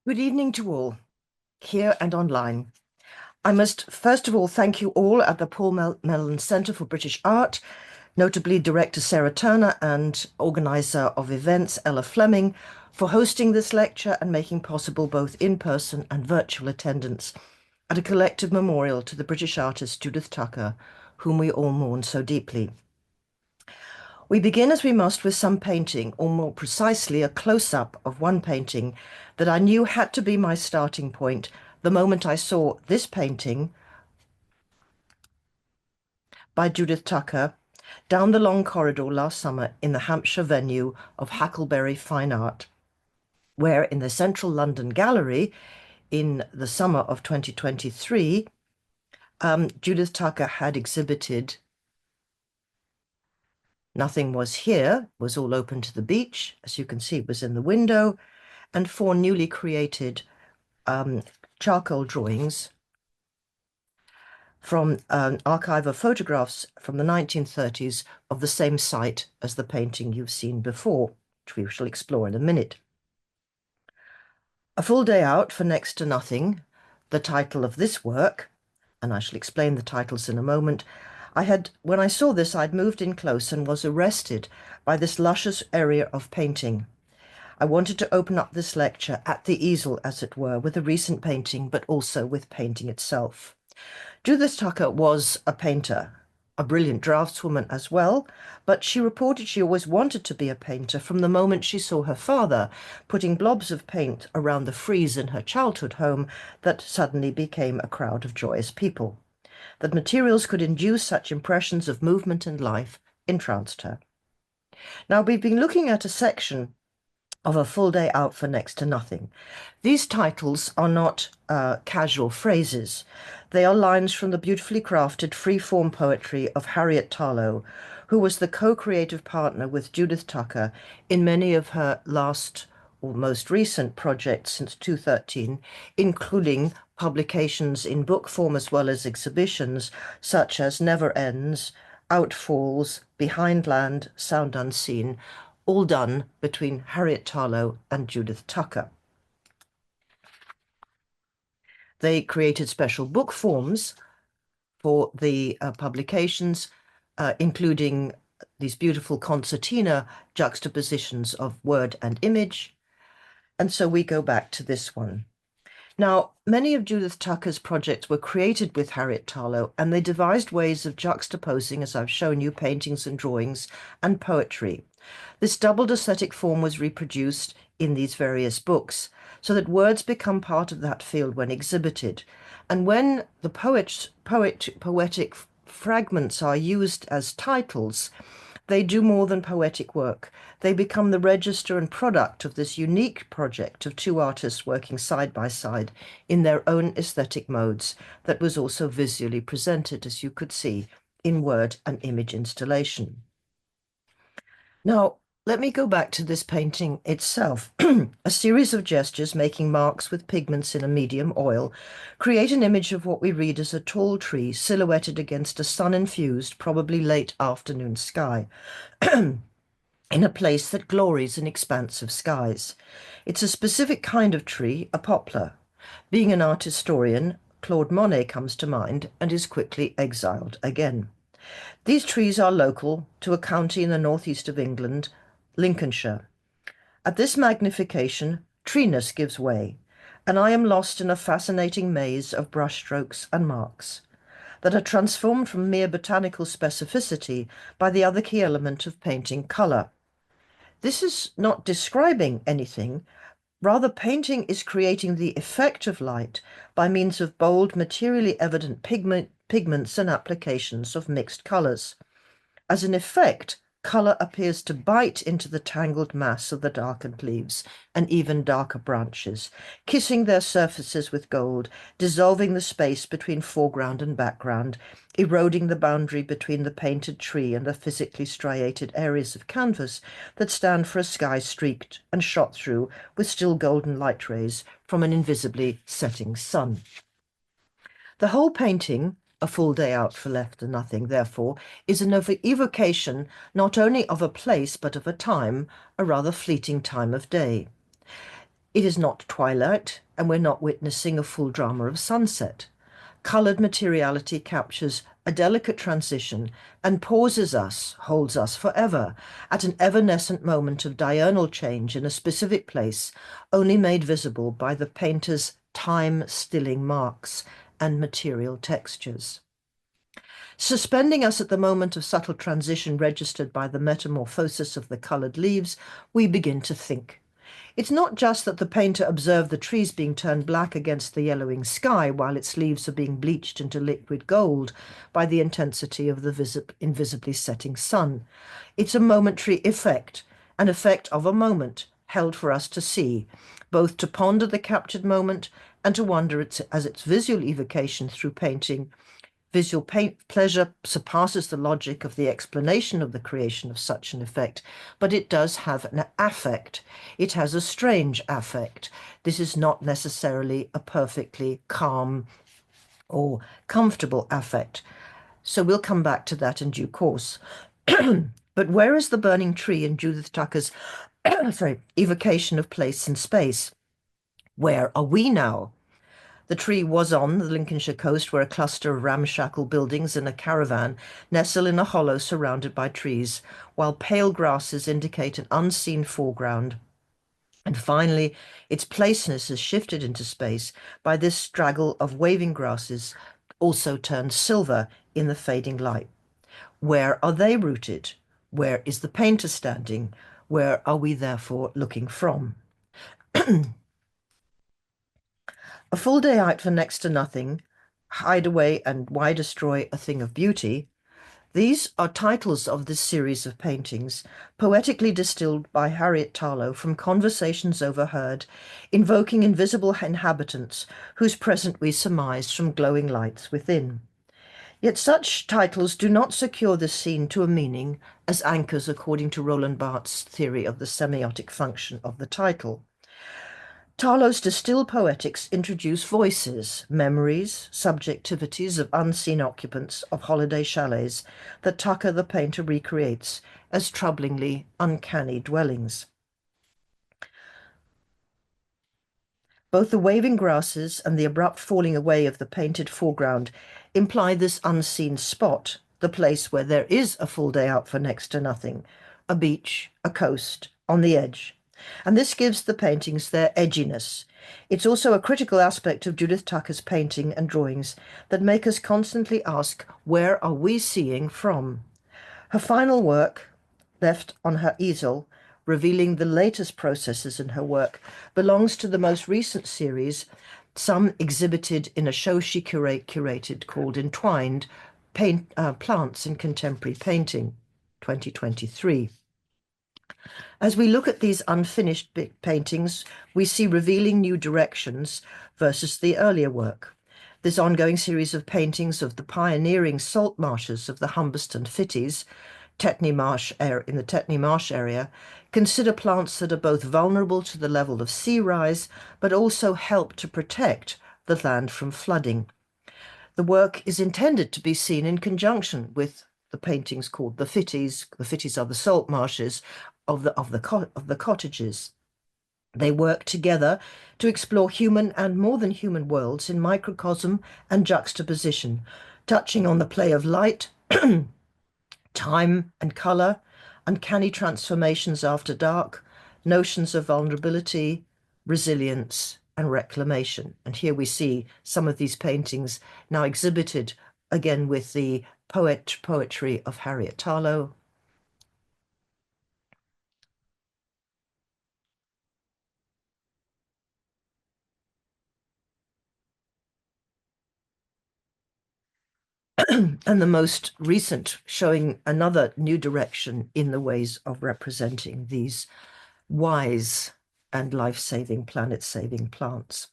Good evening to all, here and online. I must first of all thank you all at the Mellon Centre for British Art, notably director Sarah Turner and organiser of events Ella Fleming, for hosting this lecture and making possible both in-person and virtual attendance at a collective memorial to the British artist Judith Tucker, whom we all mourn so deeply. We begin as we must with some painting, or more precisely a close-up of one painting that I knew had to be my starting point the moment I saw this painting by Judith Tucker down the long corridor last summer in the Hampshire venue of Hackleberry Fine Art, where in the Central London Gallery in the summer of 2023, Judith Tucker had exhibited Nothing Was Here, was all open to the beach, as you can see, it was in the window, and four newly created charcoal drawings from an archive of photographs from the 1930s of the same site as the painting you've seen before, which we shall explore in a minute. A Full Day Out for Next to Nothing, the title of this work, and I shall explain the titles in a moment. When I saw this, I'd moved in close and was arrested by this luscious area of painting. I wanted to open up this lecture at the easel, as it were, with a recent painting, but also with painting itself. Judith Tucker was a painter, a brilliant draftswoman as well, but she reported she always wanted to be a painter from the moment she saw her father putting blobs of paint around the frieze in her childhood home that suddenly became a crowd of joyous people. That materials could induce such impressions of movement and life entranced her. Now, we've been looking at a section of A Full Day Out for Next to Nothing. These titles are not casual phrases. They are lines from the beautifully crafted free-form poetry of Harriet Tarlow, who was the co-creative partner with Judith Tucker in many of her last or most recent projects since 2013, including publications in book form as well as exhibitions such as Never Ends, Outfalls, Behind Land, Sound Unseen, all done between Harriet Tarlow and Judith Tucker. They created special book forms for the publications, including these beautiful concertina juxtapositions of word and image. And so we go back to this one. Now, many of Judith Tucker's projects were created with Harriet Tarlow, and they devised ways of juxtaposing, as I've shown you, paintings and drawings and poetry. This doubled aesthetic form was reproduced in these various books, so that words become part of that field when exhibited. And when the poetic fragments are used as titles, they do more than poetic work. They become the register and product of this unique project of two artists working side by side in their own aesthetic modes that was also visually presented, as you could see, in word and image installation. Now, let me go back to this painting itself. A series of gestures making marks with pigments in a medium oil create an image of what we read as a tall tree silhouetted against a sun-infused, probably late afternoon sky, in a place that glories in expansive skies. It's a specific kind of tree, a poplar. Being an art historian, Claude Monet comes to mind and is quickly exiled again. These trees are local to a county in the northeast of England, Lincolnshire. At this magnification, treeness gives way, and I am lost in a fascinating maze of brushstrokes and marks that are transformed from mere botanical specificity by the other key element of painting, colour. This is not describing anything, rather painting is creating the effect of light by means of bold, materially evident pigments and applications of mixed colours. As an effect, colour appears to bite into the tangled mass of the darkened leaves and even darker branches, kissing their surfaces with gold, dissolving the space between foreground and background, eroding the boundary between the painted tree and the physically striated areas of canvas that stand for a sky streaked and shot through with still golden light rays from an invisibly setting sun. The whole painting, A Full Day Out for Left to Nothing, therefore, is an evocation not only of a place but of a time, a rather fleeting time of day. It is not twilight, and we're not witnessing a full drama of sunset. Coloured materiality captures a delicate transition and pauses us, holds us forever, at an evanescent moment of diurnal change in a specific place, only made visible by the painter's time-stilling marks and material textures. Suspending us at the moment of subtle transition registered by the metamorphosis of the coloured leaves, we begin to think. It's not just that the painter observed the trees being turned black against the yellowing sky while its leaves are being bleached into liquid gold by the intensity of the invisibly setting sun. It's a momentary effect, an effect of a moment held for us to see, both to ponder the captured moment and to wonder as its visual evocation through painting. Visual pleasure surpasses the logic of the explanation of the creation of such an effect, but it does have an affect. It has a strange affect. This is not necessarily a perfectly calm or comfortable affect. So we'll come back to that in due course. But where is the burning tree in Judith Tucker's evocation of place and space? Where are we now? The tree was on the Lincolnshire coast, where a cluster of ramshackle buildings and a caravan nestle in a hollow surrounded by trees, while pale grasses indicate an unseen foreground. And finally, its placeness is shifted into space by this straggle of waving grasses, also turned silver in the fading light. Where are they rooted? Where is the painter standing? Where are we therefore looking from? A full day out for next to nothing, hide away and why destroy a thing of beauty. These are titles of this series of paintings, poetically distilled by Harriet Tarlow from conversations overheard, invoking invisible inhabitants whose presence we surmised from glowing lights within. Yet such titles do not secure the scene to a meaning as anchors according to Roland Barthes' theory of the semiotic function of the title. Tarlow's distilled poetics introduce voices, memories, subjectivities of unseen occupants of holiday chalets that Tucker the painter recreates as troublingly uncanny dwellings. Both the waving grasses and the abrupt falling away of the painted foreground imply this unseen spot, the place where there is a full day out for next to nothing, a beach, a coast, on the edge. And this gives the paintings their edginess. It's also a critical aspect of Judith Tucker's painting and drawings that make us constantly ask, where are we seeing from? Her final work, left on her easel, revealing the latest processes in her work, belongs to the most recent series, some exhibited in a show she curated called Entwined, Plants in Contemporary Painting, 2023. As we look at these unfinished paintings, we see revealing new directions versus the earlier work. This ongoing series of paintings of the pioneering salt marshes of the Humberston Fitties, in the Tetney Marsh area, consider plants that are both vulnerable to the level of sea rise, but also help to protect the land from flooding. The work is intended to be seen in conjunction with the paintings called the Fitties. The Fitties are the salt marshes of the cottages. They work together to explore human and more than human worlds in microcosm and juxtaposition, touching on the play of light, time and colour, uncanny transformations after dark, notions of vulnerability, resilience, and reclamation. And here we see some of these paintings now exhibited again with the poetry of Harriet Tarlow. And the most recent showing another new direction in the ways of representing these wise and life-saving, planet-saving plants.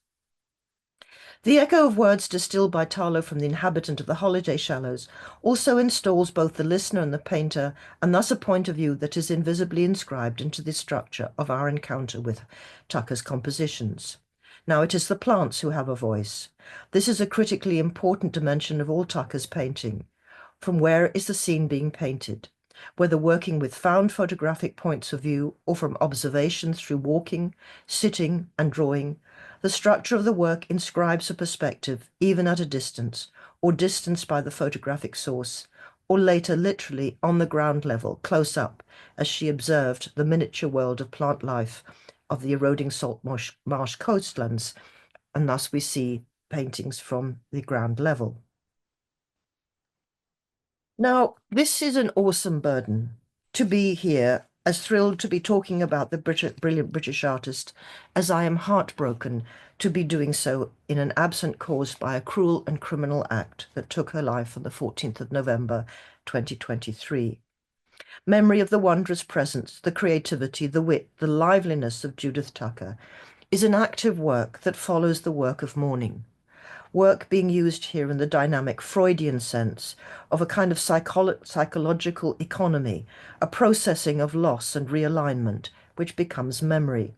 The echo of words distilled by Tarlow from the inhabitant of the holiday shallows also installs both the listener and the painter, and thus a point of view that is invisibly inscribed into the structure of our encounter with Tucker's compositions. Now it is the plants who have a voice. This is a critically important dimension of all Tucker's painting. From where is the scene being painted? whether working with found photographic points of view or from observation through walking, sitting, and drawing. The structure of the work inscribes a perspective, even at a distance, or distanced by the photographic source, or later literally on the ground level, close up, as she observed the miniature world of plant life of the eroding salt marsh coastlands, and thus we see paintings from the ground level. Now, this is an awesome burden to be here, as thrilled to be talking about the brilliant British artist as I am heartbroken to be doing so in an absent caused by a cruel and criminal act that took her life on the 14th of November, 2023. Memory of the wondrous presence, the creativity, the wit, the liveliness of Judith Tucker is an active work that follows the work of mourning. Work being used here in the dynamic Freudian sense of a kind of psychological economy, a processing of loss and realignment, which becomes memory.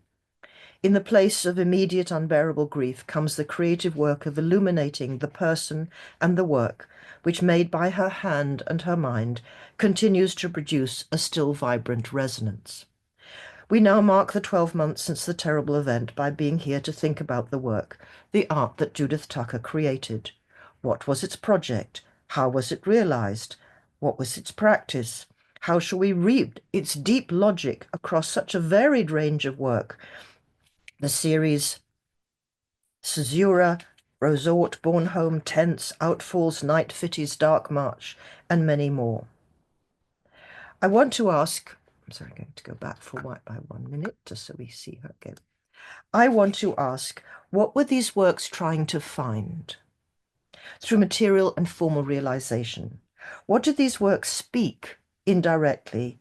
In the place of immediate unbearable grief comes the creative work of illuminating the person and the work, which, made by her hand and her mind, continues to produce a still vibrant resonance. We now mark the 12 months since the terrible event by being here to think about the work, the art that Judith Tucker created. What was its project? How was it realized? What was its practice? How shall we read its deep logic across such a varied range of work? The series Caesura, Resort, Born Home, Tents, Outfalls, Night Fitties, Dark March, and many more. I want to ask, I'm sorry, I'm going to go back by 1 minute just so we see her again. I want to ask, what were these works trying to find through material and formal realization? What did these works speak indirectly,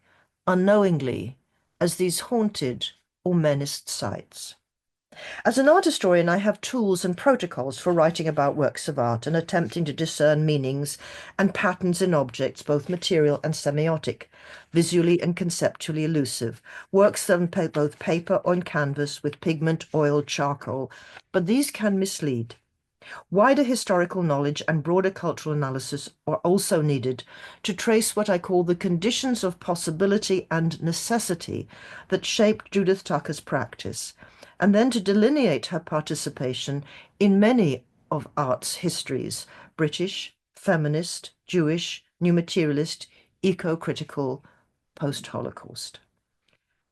unknowingly, as these haunted or menaced sites? As an art historian, I have tools and protocols for writing about works of art and attempting to discern meanings and patterns in objects, both material and semiotic, visually and conceptually elusive, works on both paper or on canvas with pigment, oil, charcoal, but these can mislead. Wider historical knowledge and broader cultural analysis are also needed to trace what I call the conditions of possibility and necessity that shaped Judith Tucker's practice, and then to delineate her participation in many of art's histories: British, feminist, Jewish, new materialist, eco-critical, post-Holocaust.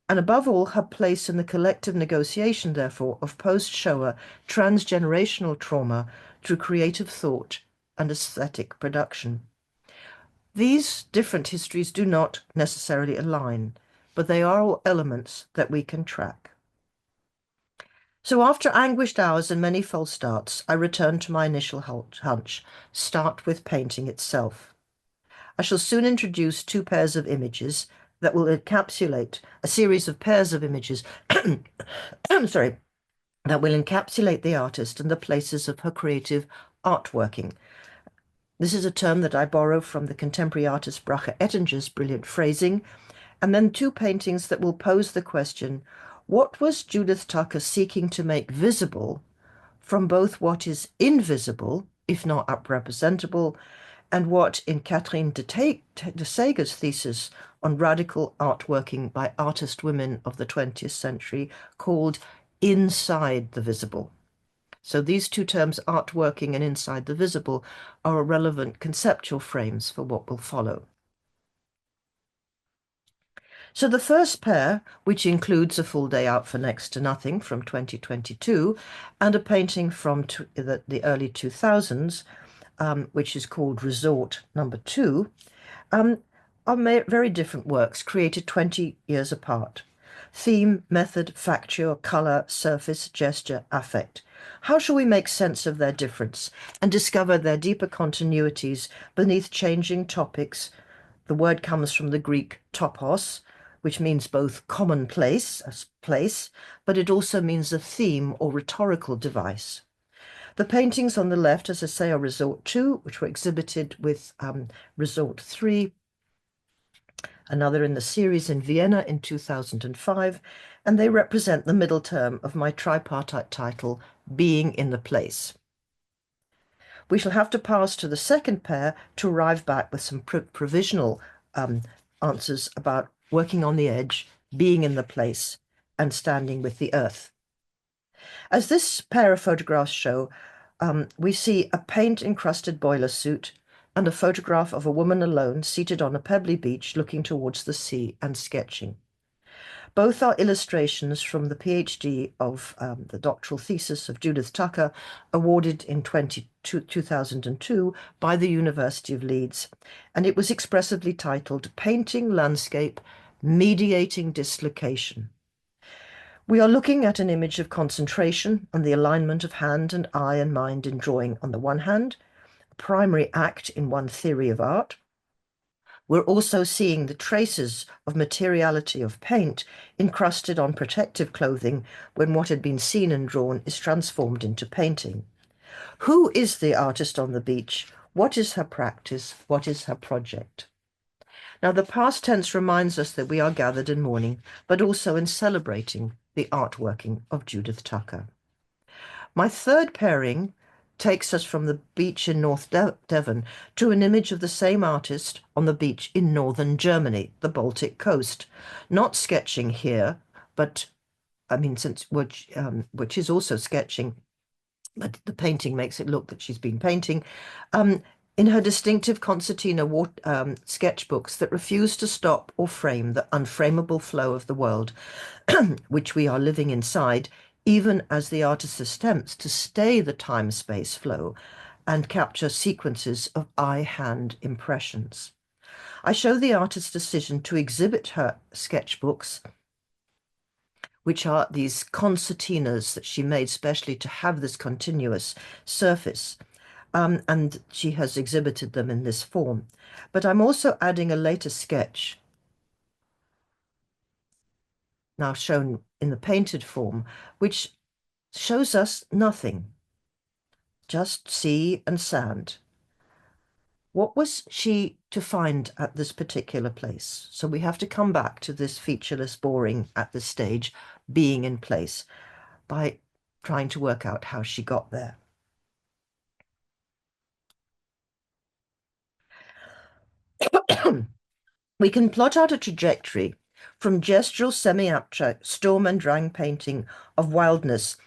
And above all, her place in the collective negotiation, therefore, of post-Shoah transgenerational trauma through creative thought and aesthetic production. These different histories do not necessarily align, but they are all elements that we can track. So after anguished hours and many false starts, I return to my initial hunch: start with painting itself. I shall soon introduce two pairs of images that will encapsulate a series of pairs of images, I'm sorry, that will encapsulate the artist and the places of her creative artworking. This is a term that I borrow from the contemporary artist Bracha Ettinger's brilliant phrasing, and then two paintings that will pose the question: what was Judith Tucker seeking to make visible from both what is invisible, if not representable, and what, in Catherine de Seger's thesis on radical artworking by artist women of the 20th century, called inside the visible. So these two terms, artworking and inside the visible, are relevant conceptual frames for what will follow. So the first pair, which includes A Full Day Out for Next to Nothing from 2022 and a painting from the early 2000s, which is called Resort Number 2, are very different works created 20 years apart. Theme, method, facture, color, surface, gesture, affect. How shall we make sense of their difference and discover their deeper continuities beneath changing topics? The word comes from the Greek topos, which means both commonplace, as place, but it also means a theme or rhetorical device. The paintings on the left, as I say, are Resort 2, which were exhibited with Resort 3, another in the series in Vienna in 2005, and they represent the middle term of my tripartite title, Being in the Place. We shall have to pass to the second pair to arrive back with some provisional answers about working on the edge, being in the place, and standing with the earth. As this pair of photographs show, we see a paint-encrusted boiler suit and a photograph of a woman alone seated on a pebbly beach looking towards the sea and sketching. Both are illustrations from the PhD of the doctoral thesis of Judith Tucker, awarded in 2002 by the University of Leeds, and it was expressively titled Painting Landscape, Mediating Dislocation. We are looking at an image of concentration and the alignment of hand and eye and mind in drawing on the one hand, a primary act in one theory of art. We're also seeing the traces of materiality of paint encrusted on protective clothing when what had been seen and drawn is transformed into painting. Who is the artist on the beach? What is her practice? What is her project? Now, the past tense reminds us that we are gathered in mourning, but also in celebrating the artworking of Judith Tucker. My third pairing takes us from the beach in North Devon to an image of the same artist on the beach in northern Germany, the Baltic coast. Not sketching here, but I mean, which is also sketching, but the painting makes it look that she's been painting. In her distinctive concertina sketchbooks that refuse to stop or frame the unframable flow of the world, which we are living inside, even as the artist attempts to stay the time-space flow and capture sequences of eye-hand impressions. I show the artist's decision to exhibit her sketchbooks, which are these concertinas that she made specially to have this continuous surface. And she has exhibited them in this form. But I'm also adding a later sketch, now shown in the painted form, which shows us nothing, just sea and sand. What was she to find at this particular place? So we have to come back to this featureless boring at this stage, being in place, by trying to work out how she got there. We can plot out a trajectory from gestural semi-abstract storm and drang painting of wildness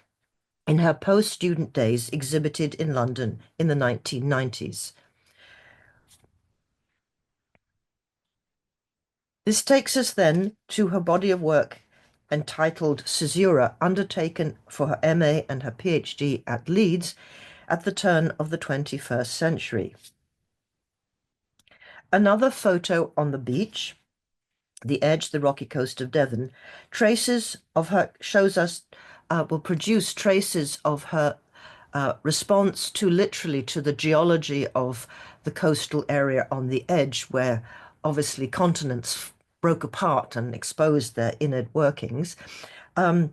in her post-student days exhibited in London in the 1990s. This takes us then to her body of work entitled Caesura, undertaken for her MA and her PhD at Leeds at the turn of the 21st century. Another photo on the beach, the edge, the rocky coast of Devon, traces of her, shows us, will produce traces of her response to literally to the geology of the coastal area on the edge, where obviously continents broke apart and exposed their inner workings. But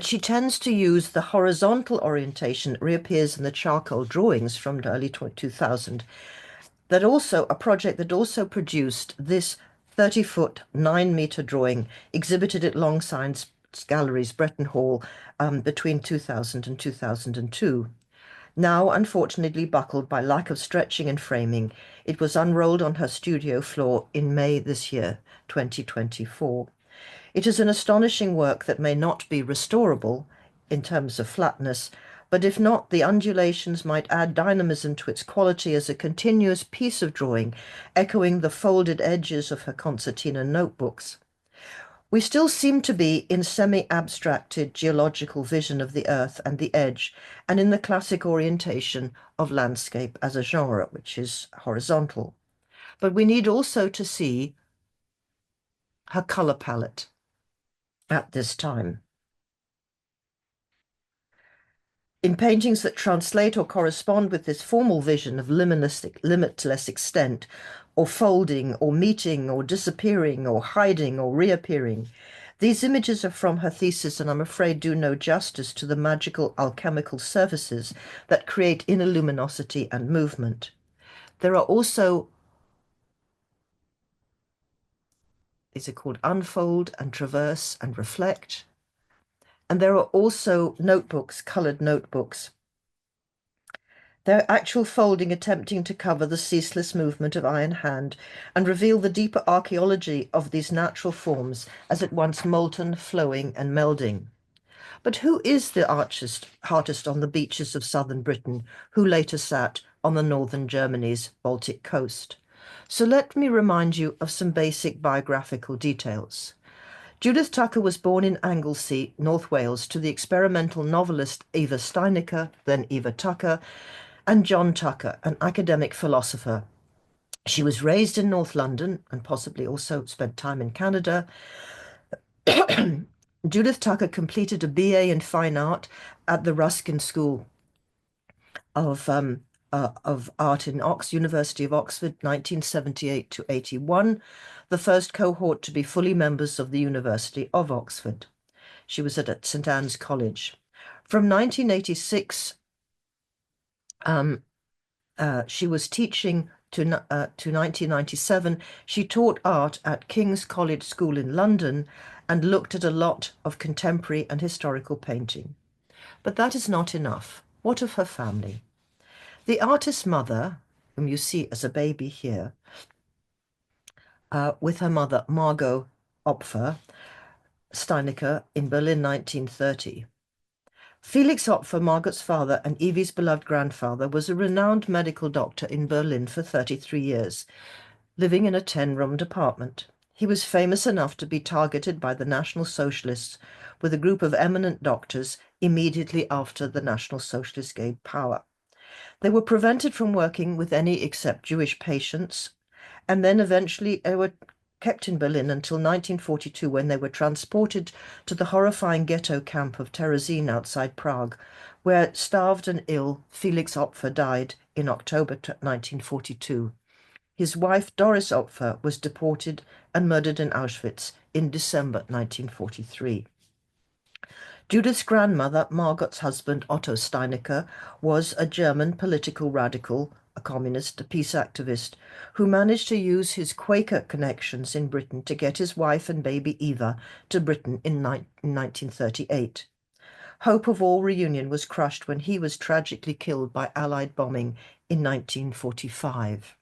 she tends to use the horizontal orientation that reappears in the charcoal drawings from the early 2000, that also, a project that also produced this 30-foot, 9-meter drawing exhibited at Longsign's Galleries, Bretton Hall, between 2000 and 2002. Now, unfortunately buckled by lack of stretching and framing, it was unrolled on her studio floor in May this year, 2024. It is an astonishing work that may not be restorable in terms of flatness, but if not, the undulations might add dynamism to its quality as a continuous piece of drawing, echoing the folded edges of her concertina notebooks. We still seem to be in semi-abstracted geological vision of the earth and the edge, and in the classic orientation of landscape as a genre, which is horizontal. But we need also to see her color palette at this time. In paintings that translate or correspond with this formal vision of limitless extent, or folding, or meeting, or disappearing, or hiding, or reappearing, these images are from her thesis, and I'm afraid do no justice to the magical alchemical surfaces that create inner luminosity and movement. There are also, these are called unfold and traverse and reflect. And there are also notebooks, colored notebooks, their actual folding attempting to cover the ceaseless movement of iron hand and reveal the deeper archaeology of these natural forms as at once molten, flowing, and melding. But who is the artist on the beaches of southern Britain who later sat on the northern Germany's Baltic coast? So let me remind you of some basic biographical details. Judith Tucker was born in Anglesey, North Wales, to the experimental novelist Eva Steinecker, then Eva Tucker, and John Tucker, an academic philosopher. She was raised in North London and possibly also spent time in Canada. Judith Tucker completed a BA in Fine Art at the Ruskin School of Art in University of Oxford, 1978 to 81, the first cohort to be fully members of the University of Oxford. She was at St Anne's College. From 1986, she was teaching to 1997. She taught art at King's College School in London and looked at a lot of contemporary and historical painting. But that is not enough. What of her family? The artist's mother, whom you see as a baby here, with her mother, Margot Opfer Steinecker, in Berlin, 1930. Felix Opfer, Margot's father and Evie's beloved grandfather, was a renowned medical doctor in Berlin for 33 years, living in a 10-roomed apartment. He was famous enough to be targeted by the National Socialists with a group of eminent doctors immediately after the National Socialists gained power. They were prevented from working with any except Jewish patients, and then eventually they were kept in Berlin until 1942, when they were transported to the horrifying ghetto camp of Terezin outside Prague, where, starved and ill, Felix Opfer died in October 1942. His wife, Doris Opfer, was deported and murdered in Auschwitz in December 1943. Judith's grandmother, Margot's husband, Otto Steinecker, was a German political radical, a communist, a peace activist, who managed to use his Quaker connections in Britain to get his wife and baby Eva to Britain in 1938. Hope of all reunion was crushed when he was tragically killed by Allied bombing in 1945.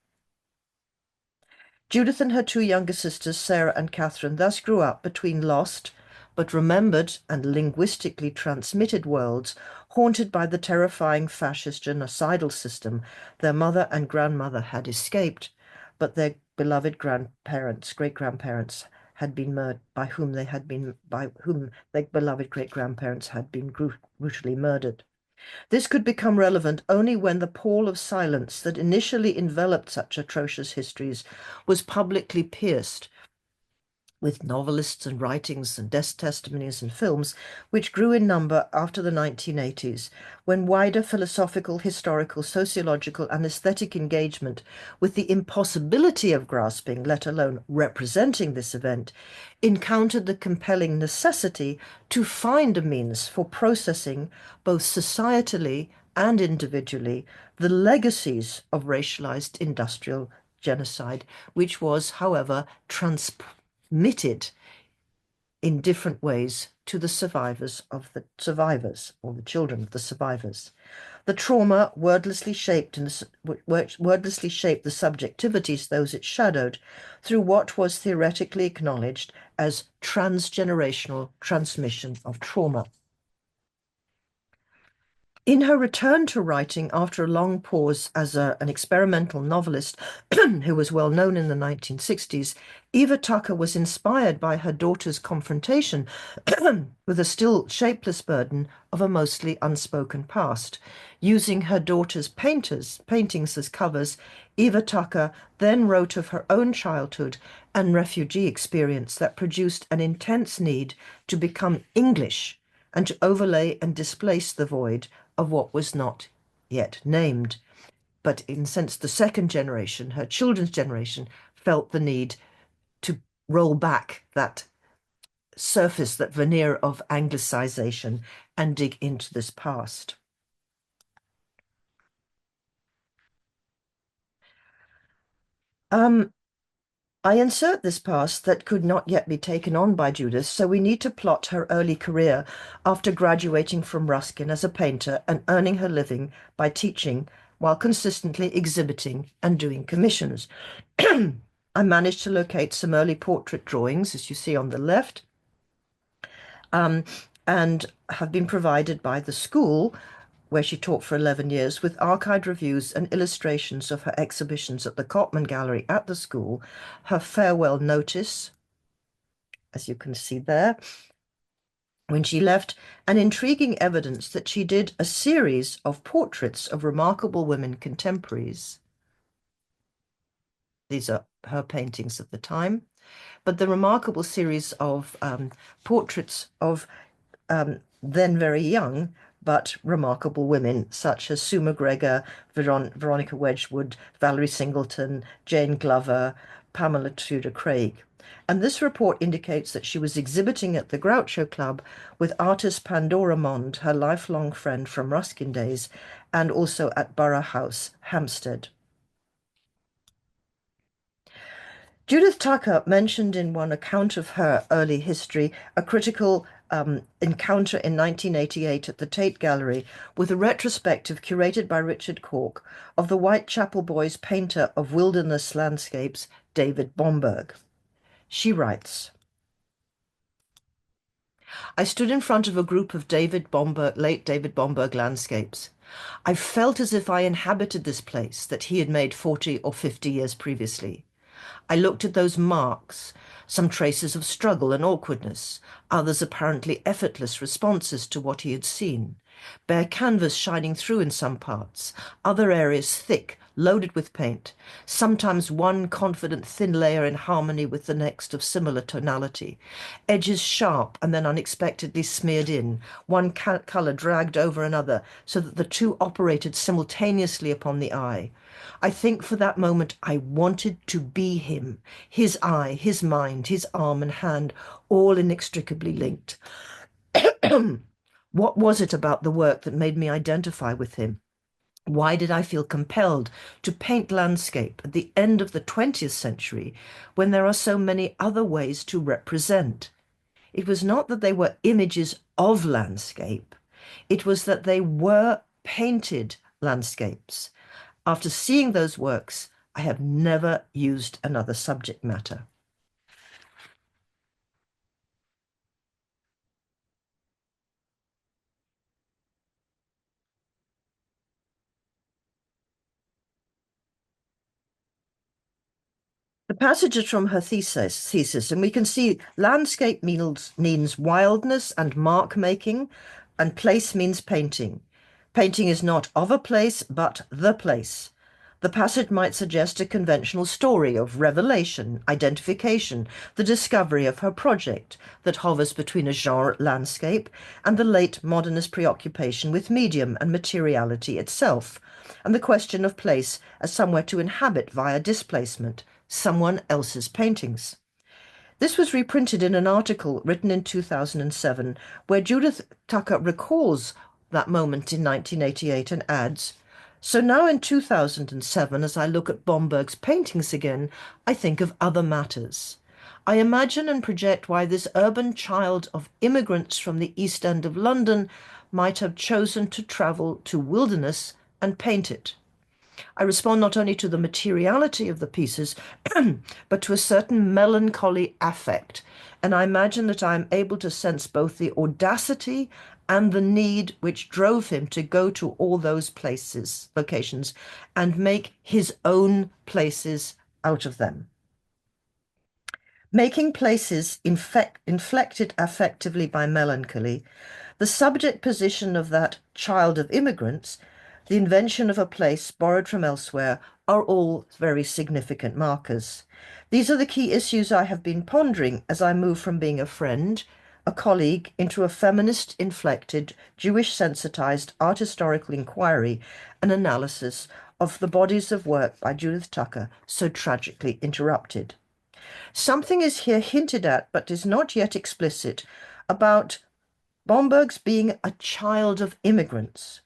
Judith and her two younger sisters, Sarah and Catherine, thus grew up between lost but remembered and linguistically transmitted worlds, haunted by the terrifying fascist genocidal system their mother and grandmother had escaped, but their beloved grandparents, great-grandparents, had been murdered, by whom their beloved great-grandparents had been brutally murdered. This could become relevant only when the pall of silence that initially enveloped such atrocious histories was publicly pierced with novelists and writings and death testimonies and films, which grew in number after the 1980s, when wider philosophical, historical, sociological, and aesthetic engagement with the impossibility of grasping, let alone representing this event, encountered the compelling necessity to find a means for processing, both societally and individually, the legacies of racialized industrial genocide, which was, however, transmitted in different ways to the survivors or the children of the survivors. The trauma wordlessly shaped the subjectivities, those it shadowed, through what was theoretically acknowledged as transgenerational transmission of trauma. In her return to writing after a long pause as an experimental novelist who was well known in the 1960s, Eva Tucker was inspired by her daughter's confrontation with a still shapeless burden of a mostly unspoken past. Using her daughter's paintings as covers, Eva Tucker then wrote of her own childhood and refugee experience that produced an intense need to become English and to overlay and displace the void of what was not yet named. But in a sense, the second generation, her children's generation, felt the need to roll back that surface, that veneer of Anglicization, and dig into this past. I insert this past that could not yet be taken on by Judith, so we need to plot her early career after graduating from Ruskin as a painter and earning her living by teaching while consistently exhibiting and doing commissions. I managed to locate some early portrait drawings, as you see on the left, um, and have been provided by the school, where she taught for 11 years, with archived reviews and illustrations of her exhibitions at the Cotman Gallery at the school, her farewell notice, as you can see there, when she left, and intriguing evidence that she did a series of portraits of remarkable women contemporaries. These are her paintings of the time, but the remarkable series of portraits of then very young but remarkable women, such as Sue McGregor, Veronica Wedgwood, Valerie Singleton, Jane Glover, Pamela Tudor Craig. And this report indicates that she was exhibiting at the Groucho Club with artist Pandora Mond, her lifelong friend from Ruskin days, and also at Borough House, Hampstead. Judith Tucker mentioned in one account of her early history a critical encounter in 1988 at the Tate Gallery with a retrospective curated by Richard Cork of the Whitechapel Boys painter of wilderness landscapes, David Bomberg. She writes, I stood in front of a group of late David Bomberg landscapes. I felt as if I inhabited this place that he had made 40 or 50 years previously. I looked at those marks, some traces of struggle and awkwardness, others apparently effortless responses to what he had seen. Bare canvas shining through in some parts, other areas thick, loaded with paint, sometimes one confident thin layer in harmony with the next of similar tonality, edges sharp and then unexpectedly smeared in, one colour dragged over another so that the two operated simultaneously upon the eye. I think for that moment I wanted to be him, his eye, his mind, his arm and hand, all inextricably linked. What was it about the work that made me identify with him? Why did I feel compelled to paint landscape at the end of the 20th century when there are so many other ways to represent? It was not that they were images of landscape. It was that they were painted landscapes. After seeing those works, I have never used another subject matter. The passage is from her thesis, and we can see landscape means wildness and mark making, and place means painting. Painting is not of a place, but the place. The passage might suggest a conventional story of revelation, identification, the discovery of her project that hovers between a genre landscape and the late modernist preoccupation with medium and materiality itself, and the question of place as somewhere to inhabit via displacement, someone else's paintings. This was reprinted in an article written in 2007, where Judith Tucker recalls that moment in 1988 and adds, so now in 2007, as I look at Bomberg's paintings again, I think of other matters. I imagine and project why this urban child of immigrants from the East End of London might have chosen to travel to wilderness and paint it. I respond not only to the materiality of the pieces, but to a certain melancholy affect, and I imagine that I am able to sense both the audacity and the need which drove him to go to all those locations, and make his own places out of them. Making places inflected affectively by melancholy, the subject position of that child of immigrants, the invention of a place borrowed from elsewhere, are all very significant markers. These are the key issues I have been pondering as I move from being a friend, a colleague, into a feminist-inflected, Jewish-sensitized art historical inquiry and analysis of the bodies of work by Judith Tucker, so tragically interrupted. Something is here hinted at, but is not yet explicit, about Bomberg's being a child of immigrants.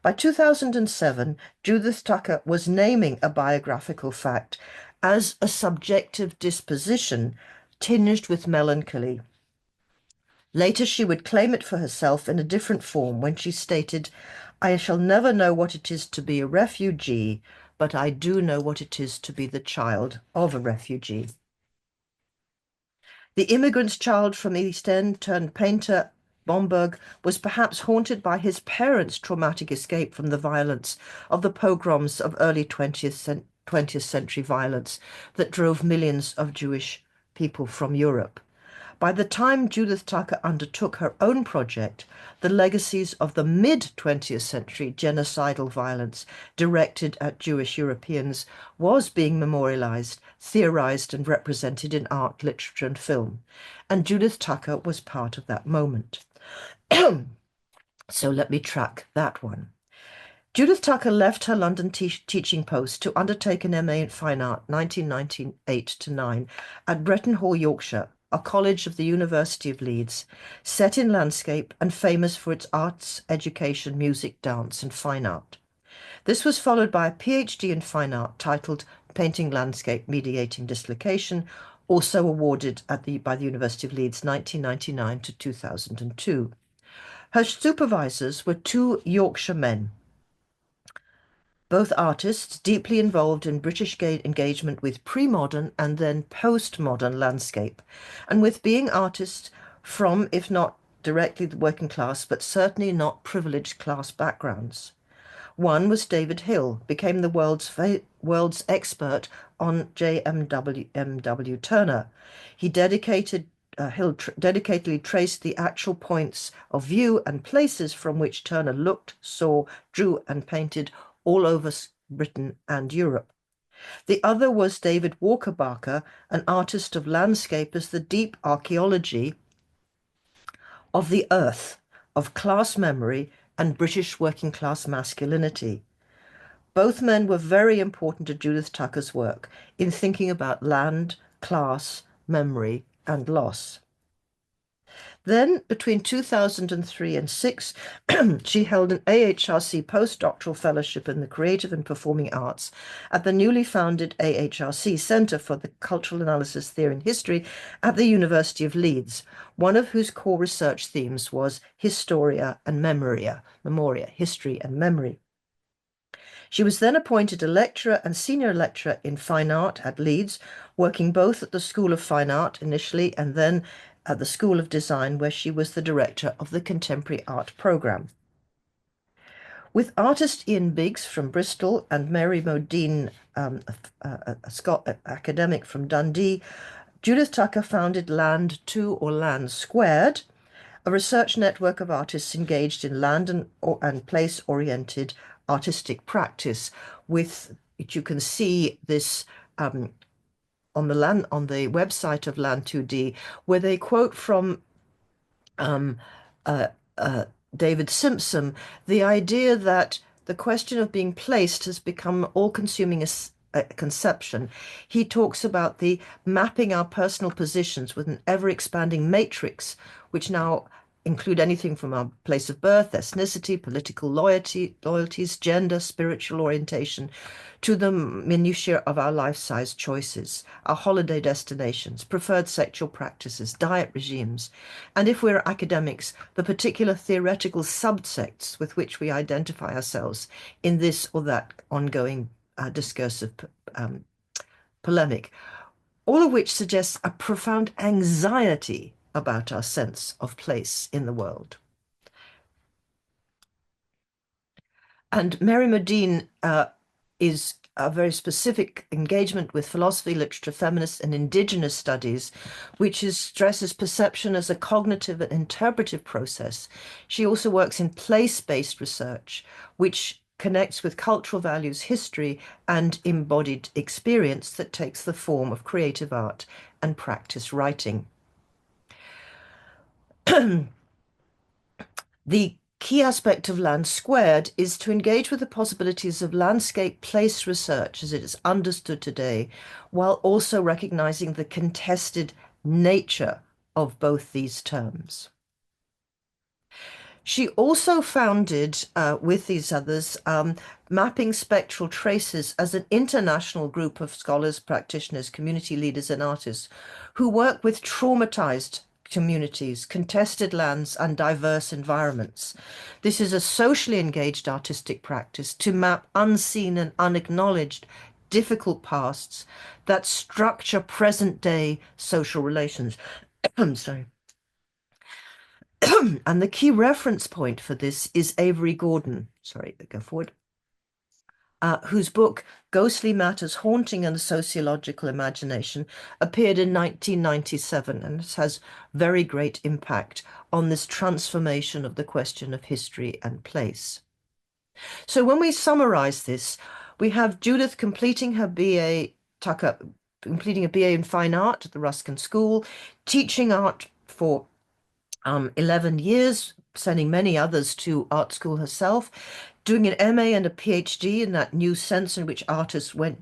By 2007, Judith Tucker was naming a biographical fact as a subjective disposition tinged with melancholy. Later, she would claim it for herself in a different form when she stated, I shall never know what it is to be a refugee, but I do know what it is to be the child of a refugee. The immigrant's child from the East End turned painter Bomberg was perhaps haunted by his parents' traumatic escape from the violence of the pogroms of early 20th century violence that drove millions of Jewish people from Europe. By the time Judith Tucker undertook her own project, the legacies of the mid-20th century genocidal violence directed at Jewish Europeans was being memorialized, theorized, and represented in art, literature, and film. And Judith Tucker was part of that moment. So let me track that one. Judith Tucker left her London teaching post to undertake an MA in Fine Art 1998 to 9 at Bretton Hall, Yorkshire, a college of the University of Leeds, set in landscape and famous for its arts, education, music, dance, and fine art. This was followed by a PhD in fine art titled Painting Landscape Mediating Dislocation, also awarded by the University of Leeds 1999 to 2002. Her supervisors were two Yorkshire men, both artists deeply involved in British engagement with pre-modern and then post-modern landscape, and with being artists from, if not directly the working class, but certainly not privileged class backgrounds. One was David Hill, became the world's expert on J.M.W. Turner. Hill dedicatedly traced the actual points of view and places from which Turner looked, saw, drew, and painted all over Britain and Europe. The other was David Walker Barker, an artist of landscape as the deep archaeology of the earth, of class memory and British working class masculinity. Both men were very important to Judith Tucker's work in thinking about land, class, memory, and loss. Then, between 2003 and 6, she held an AHRC postdoctoral fellowship in the creative and performing arts at the newly founded AHRC Centre for the Cultural Analysis, Theory and History at the University of Leeds, one of whose core research themes was Historia and Memoria, history and memory. She was then appointed a lecturer and senior lecturer in fine art at Leeds, working both at the School of Fine Art initially and then at the School of Design, where she was the director of the Contemporary Art Programme. With artist Ian Biggs from Bristol and Mary Modine, a academic from Dundee, Judith Tucker founded Land 2 or Land Squared, a research network of artists engaged in land and place-oriented artistic practice, with which you can see this on the website of Land 2D, where they quote from David Simpson the idea that the question of being placed has become all-consuming conception. He talks about the mapping our personal positions with an ever-expanding matrix, which now include anything from our place of birth, ethnicity, political loyalties, gender, spiritual orientation, to the minutiae of our life-size choices, our holiday destinations, preferred sexual practices, diet regimes, and if we're academics, the particular theoretical subsects with which we identify ourselves in this or that ongoing discursive polemic, all of which suggests a profound anxiety about our sense of place in the world. And Mary Modine is a very specific engagement with philosophy, literature, feminist, and indigenous studies, which stresses perception as a cognitive and interpretive process. She also works in place-based research, which connects with cultural values, history, and embodied experience that takes the form of creative art and practice writing. The key aspect of Land Squared is to engage with the possibilities of landscape place research as it is understood today, while also recognizing the contested nature of both these terms. She also founded, with these others, Mapping Spectral Traces as an international group of scholars, practitioners, community leaders, and artists who work with traumatized communities, contested lands, and diverse environments. This is a socially engaged artistic practice to map unseen and unacknowledged difficult pasts that structure present-day social relations. Sorry. And the key reference point for this is Avery Gordon. Sorry, go forward. Whose book Ghostly Matters Haunting and the Sociological Imagination appeared in 1997, and it has very great impact on this transformation of the question of history and place. So when we summarize this, we have Judith completing her BA, Tucker completing a BA in Fine Art at the Ruskin School, teaching art for 11 years, sending many others to art school herself, doing an MA and a PhD in that new sense in which artists were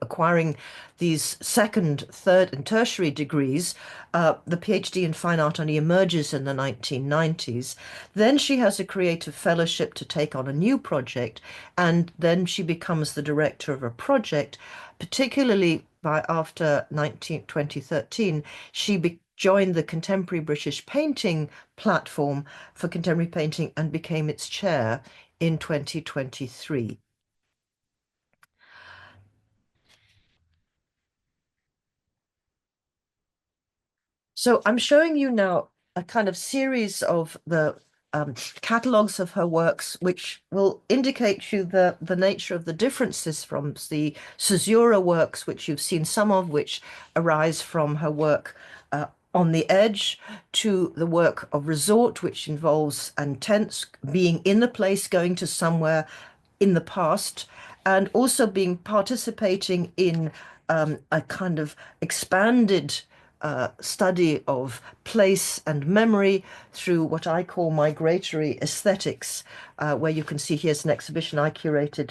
acquiring these second, third, and tertiary degrees. The PhD in fine art only emerges in the 1990s. Then she has a creative fellowship to take on a new project, and then she becomes the director of a project, particularly after 2013, she joined the Contemporary British Painting platform for contemporary painting and became its chair in 2023. So I'm showing you now a kind of series of the catalogues of her works, which will indicate to you the nature of the differences from the caesura works, which you've seen some of, which arise from her work on the edge, to the work of resort, which involves intense being in the place, going to somewhere in the past, and also participating in a kind of expanded study of place and memory through what I call migratory aesthetics, where you can see here's an exhibition I curated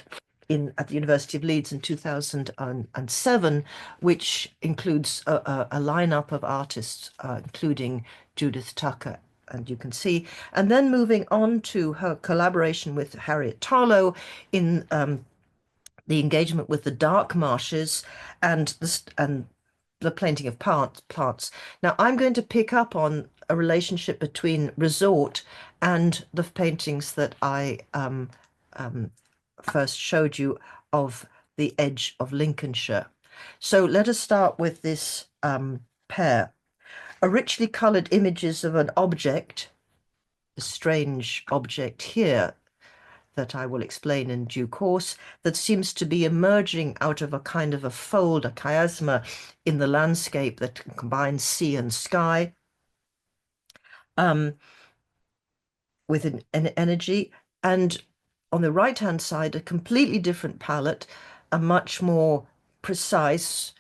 at the University of Leeds in 2007, which includes a lineup of artists, including Judith Tucker. And you can see, and then moving on to her collaboration with Harriet Tarlow in the engagement with the dark marshes and the planting of plants. Now, I'm going to pick up on a relationship between resort and the paintings that I first showed you of the edge of Lincolnshire. So let us start with this pair. A richly coloured images of an object, a strange object here, that I will explain in due course, that seems to be emerging out of a kind of a fold, a chiasma in the landscape that combines sea and sky with an energy. And on the right-hand side, a completely different palette, a much more precise,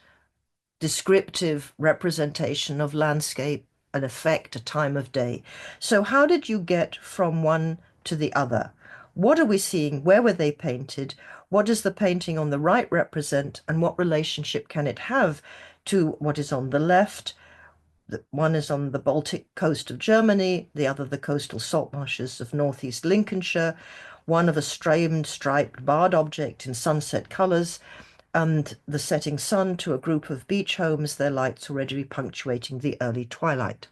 descriptive representation of landscape, an effect, a time of day. So how did you get from one to the other? What are we seeing? Where were they painted? What does the painting on the right represent? And what relationship can it have to what is on the left? One is on the Baltic coast of Germany, the other the coastal salt marshes of northeast Lincolnshire, one of a strained striped barred object in sunset colours, and the setting sun to a group of beach homes, their lights already punctuating the early twilight.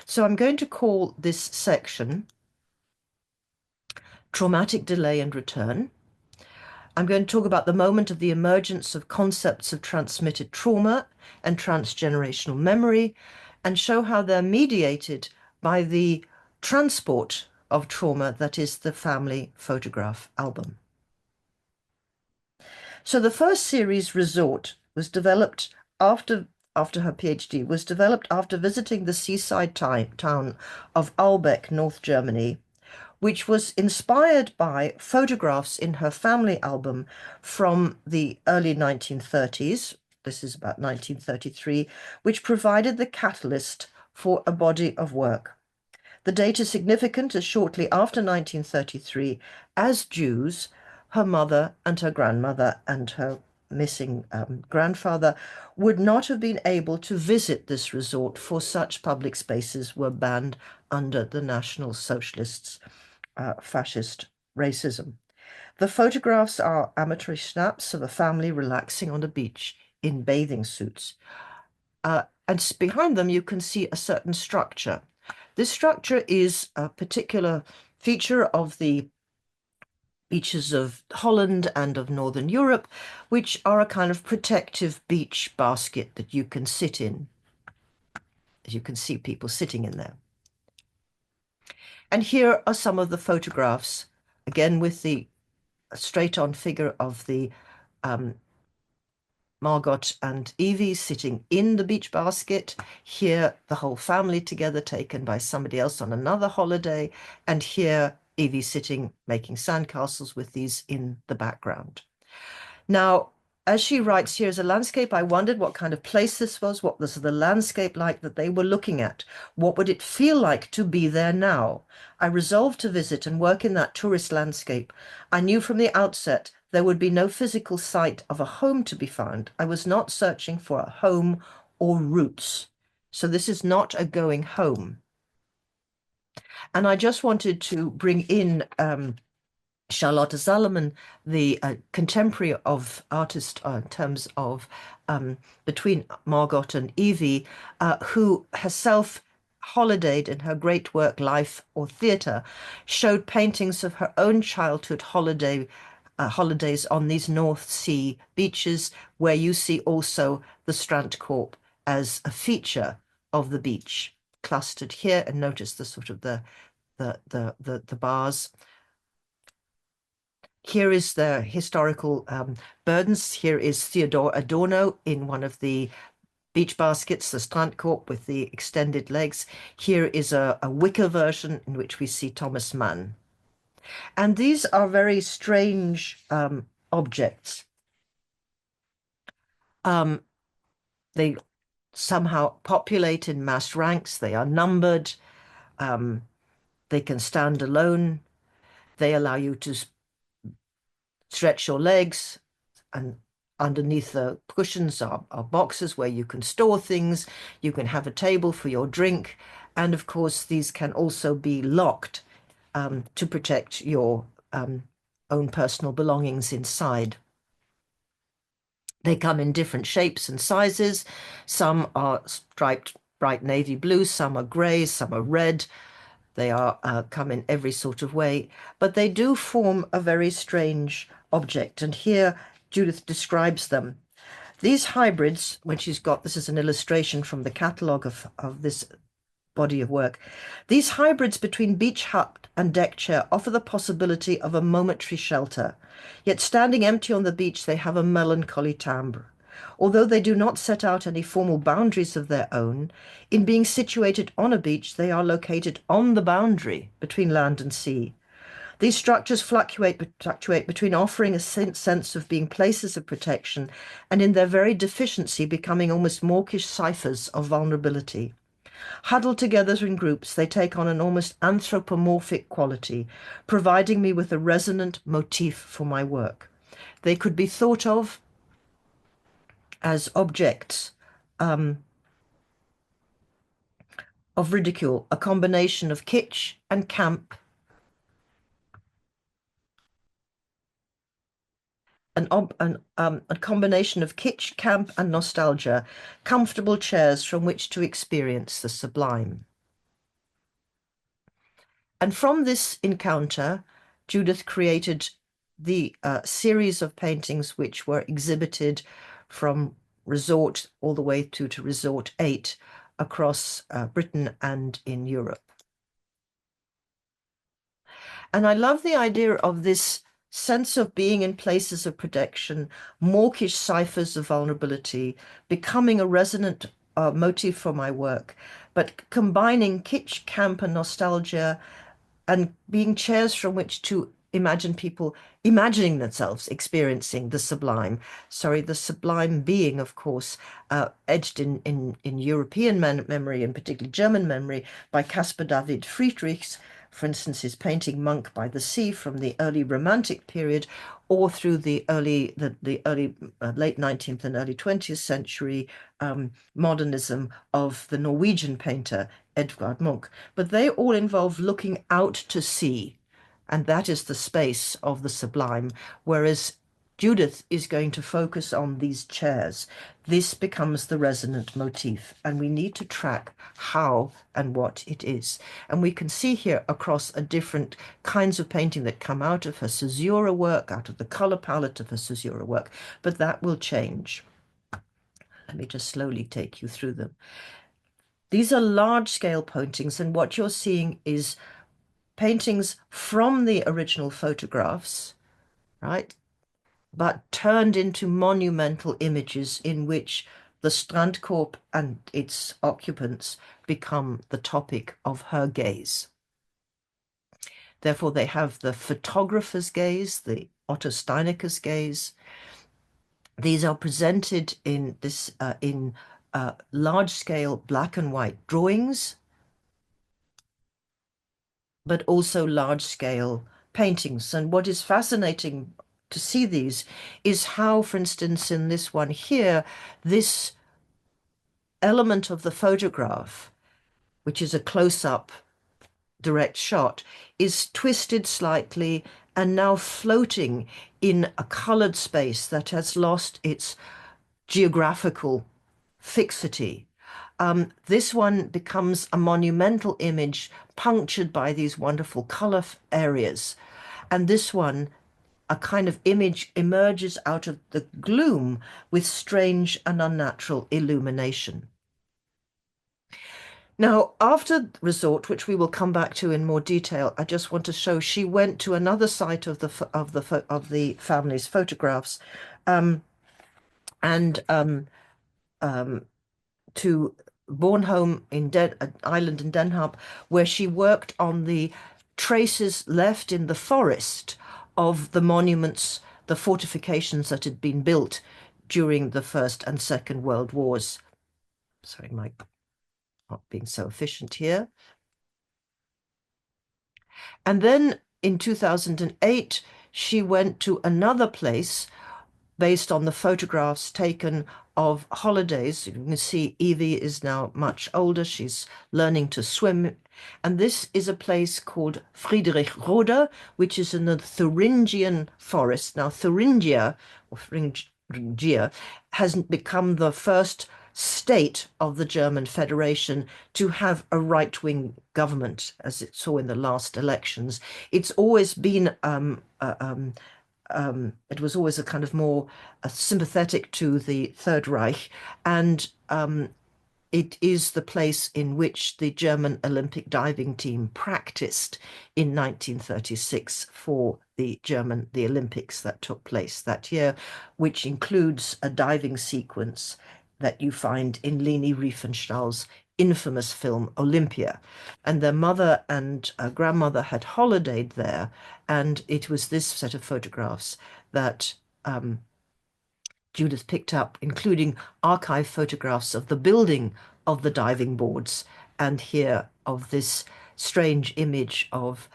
So I'm going to call this section Traumatic Delay and Return. I'm going to talk about the moment of the emergence of concepts of transmitted trauma and transgenerational memory, and show how they're mediated by the transport of trauma that is the family photograph album. So the first series, Resort, was developed after her PhD, was developed after visiting the seaside town of Albeck, North Germany, which was inspired by photographs in her family album from the early 1930s. This is about 1933, which provided the catalyst for a body of work. The date is significant as shortly after 1933, as Jews, her mother and her grandmother and her missing grandfather would not have been able to visit this resort, for such public spaces were banned under the National Socialists' fascist racism. The photographs are amateurish snaps of a family relaxing on a beach in bathing suits. And behind them, you can see a certain structure. This structure is a particular feature of the beaches of Holland and of Northern Europe, which are a kind of protective beach basket that you can sit in. As you can see people sitting in there. And here are some of the photographs, again with the straight-on figure of the Margot and Evie sitting in the beach basket. Here, the whole family together, taken by somebody else on another holiday. And here, Evie sitting, making sandcastles with these in the background. Now, as she writes, here's a landscape. I wondered what kind of place this was. What was the landscape like that they were looking at? What would it feel like to be there now? I resolved to visit and work in that tourist landscape. I knew from the outset there would be no physical site of a home to be found. I was not searching for a home or roots. So this is not a going home. And I just wanted to bring in Charlotte Salomon, the contemporary of artist in terms of between Margot and Evie, who herself holidayed in her great work Life or Theatre, showed paintings of her own childhood holidays on these North Sea beaches, where you see also the Strandkorp as a feature of the beach clustered here. And notice the sort of the bars. Here is the historical burdens. Here is Theodore Adorno in one of the beach baskets, the Strandkorb with the extended legs. Here is a wicker version in which we see Thomas Mann. And these are very strange objects. They somehow populate in mass ranks. They are numbered. They can stand alone. They allow you to stretch your legs, and underneath the cushions are boxes where you can store things. You can have a table for your drink. And of course, these can also be locked to protect your own personal belongings inside. They come in different shapes and sizes. Some are striped bright navy blue, some are gray, some are red. They are come in every sort of way, but they do form a very strange object. And here Judith describes them. These hybrids, when she's got, this is an illustration from the catalogue of this body of work. These hybrids between beach hut and deck chair offer the possibility of a momentary shelter. Yet standing empty on the beach, they have a melancholy timbre. Although they do not set out any formal boundaries of their own, in being situated on a beach, they are located on the boundary between land and sea. These structures fluctuate between offering a sense of being places of protection and in their very deficiency becoming almost mawkish ciphers of vulnerability. Huddled together in groups, they take on an almost anthropomorphic quality, providing me with a resonant motif for my work. They could be thought of as objects of ridicule, a combination of kitsch and camp, a combination of kitsch, camp, and nostalgia, comfortable chairs from which to experience the sublime. And from this encounter, Judith created the series of paintings which were exhibited from Resort all the way to Resort 8 across Britain and in Europe. And I love the idea of this sense of being in places of protection, mawkish ciphers of vulnerability, becoming a resonant motif for my work, but combining kitsch, camp, and nostalgia, and being chairs from which to imagine people imagining themselves experiencing the sublime. Sorry, the sublime being, of course, edged in European memory, and particularly German memory, by Caspar David Friedrichs, for instance, his painting Monk by the Sea from the early Romantic period, or through the late 19th and early 20th century modernism of the Norwegian painter Edvard Munch. But they all involve looking out to sea, and that is the space of the sublime, whereas Judith is going to focus on these chairs. This becomes the resonant motif, and we need to track how and what it is. And we can see here across a different kinds of painting that come out of her caesura work, out of the color palette of her caesura work, but that will change. Let me just slowly take you through them. These are large-scale paintings, and what you're seeing is paintings from the original photographs, right? But turned into monumental images in which the Strandkorb and its occupants become the topic of her gaze. Therefore, they have the photographer's gaze, the Otto Steineker's gaze. These are presented in this large-scale black and white drawings, but also large-scale paintings. And what is fascinating to see these is how, for instance, in this one here, this element of the photograph, which is a close-up direct shot, is twisted slightly and now floating in a colored space that has lost its geographical fixity. This one becomes a monumental image punctured by these wonderful color areas. And this one, a kind of image emerges out of the gloom with strange and unnatural illumination. Now, after Resort, which we will come back to in more detail, I just want to show she went to another site of the family's photographs, to Bornholm in island in Den Haag, where she worked on the traces left in the forest of the monuments, the fortifications that had been built during the First and Second World Wars. Sorry, my not being so efficient here. And then in 2008, she went to another place based on the photographs taken of holidays. You can see Evie is now much older. She's learning to swim. And this is a place called Friedrichrode, which is in the Thuringian forest. Now, Thuringia, or Thuringia, has become the first state of the German Federation to have a right-wing government, as it saw in the last elections. It's always been it was always a kind of more sympathetic to the Third Reich, and it is the place in which the German Olympic diving team practiced in 1936 for the Olympics that took place that year, which includes a diving sequence that you find in Leni Riefenstahl's infamous film Olympia. And their mother and grandmother had holidayed there, and it was this set of photographs that Judith picked up, including archive photographs of the building of the diving boards, and here of this strange image of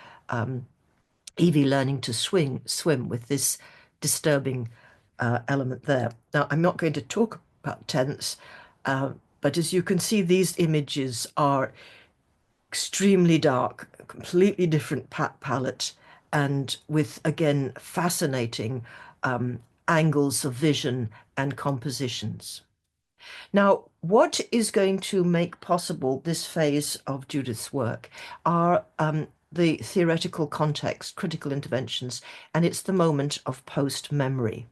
Evie learning to swim with this disturbing element there. Now, I'm not going to talk about tense, but as you can see, these images are extremely dark, completely different palette, and with, again, fascinating angles of vision and compositions. Now, what is going to make possible this phase of Judith's work are the theoretical context, critical interventions, and it's the moment of post-memory.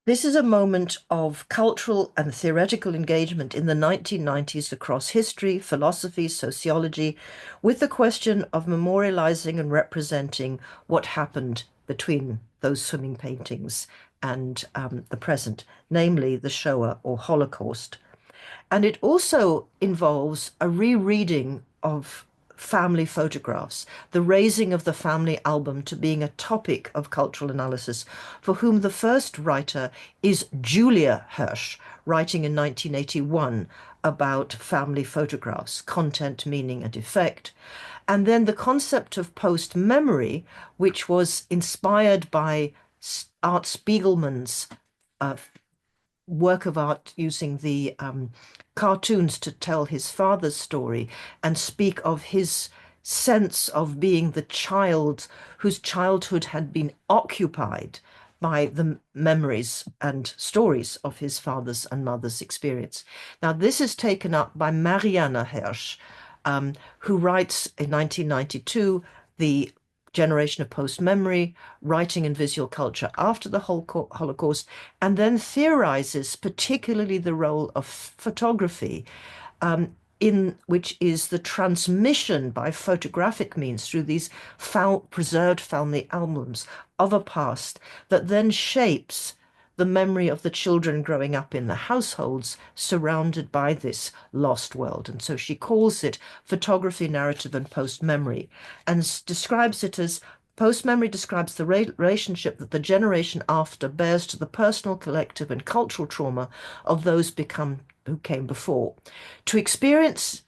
This is a moment of cultural and theoretical engagement in the 1990s across history, philosophy, sociology, with the question of memorializing and representing what happened between those swimming paintings and the present, namely the Shoah or Holocaust. And it also involves a rereading of family photographs, the raising of the family album to being a topic of cultural analysis, for whom the first writer is Julia Hirsch, writing in 1981 about family photographs, content, meaning, and effect. And then the concept of post-memory, which was inspired by Art Spiegelman's work of art using the cartoons to tell his father's story and speak of his sense of being the child whose childhood had been occupied by the memories and stories of his father's and mother's experience. Now, this is taken up by Marianne Hersch, who writes in 1992 the generation of post-memory, writing in visual culture after the Holocaust, and then theorizes particularly the role of photography, in which is the transmission by photographic means through these preserved family albums of a past that then shapes the memory of the children growing up in the households surrounded by this lost world. And so she calls it photography, narrative, and post-memory, and describes it as post-memory describes the relationship that the generation after bears to the personal, collective, and cultural trauma of those who came before. To experience,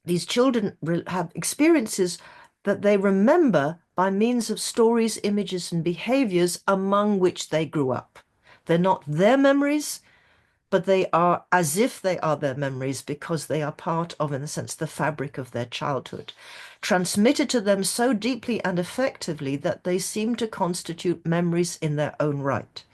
these children have experiences that they remember by means of stories, images, and behaviors among which they grew up. They're not their memories, but they are as if they are their memories because they are part of, in a sense, the fabric of their childhood, transmitted to them so deeply and effectively that they seem to constitute memories in their own right.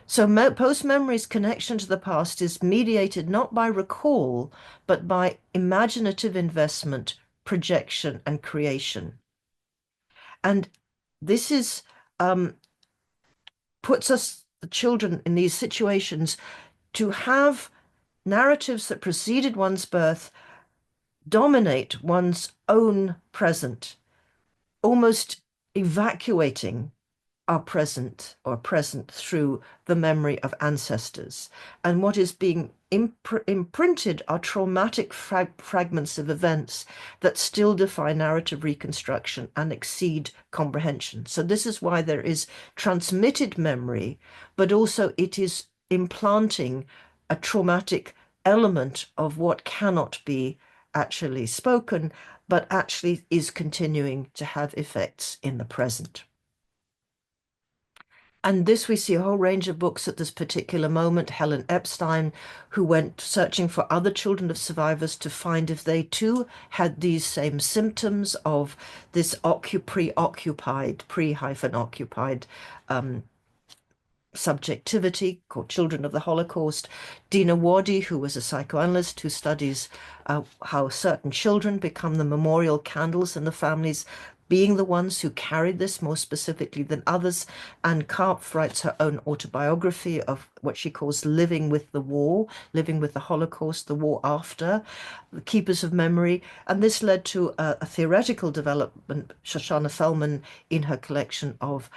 So post-memory's connection to the past is mediated not by recall, but by imaginative investment, projection, and creation. And this is puts us, the children, in these situations to have narratives that preceded one's birth dominate one's own present, almost evacuating our present through the memory of ancestors. And what is being imprinted are traumatic fragments of events that still defy narrative reconstruction and exceed comprehension. So this is why there is transmitted memory, but also it is implanting a traumatic element of what cannot be actually spoken, but actually is continuing to have effects in the present. And this, we see a whole range of books at this particular moment. Helen Epstein, who went searching for other children of survivors to find if they too had these same symptoms of this pre-occupied subjectivity, called Children of the Holocaust. Dina Wadi, who was a psychoanalyst who studies how certain children become the memorial candles in the families, being the ones who carried this more specifically than others. And Karpf writes her own autobiography of what she calls living with the war, living with the Holocaust, the war after, the keepers of memory. And this led to a theoretical development, Shoshana Fellman, in her collection of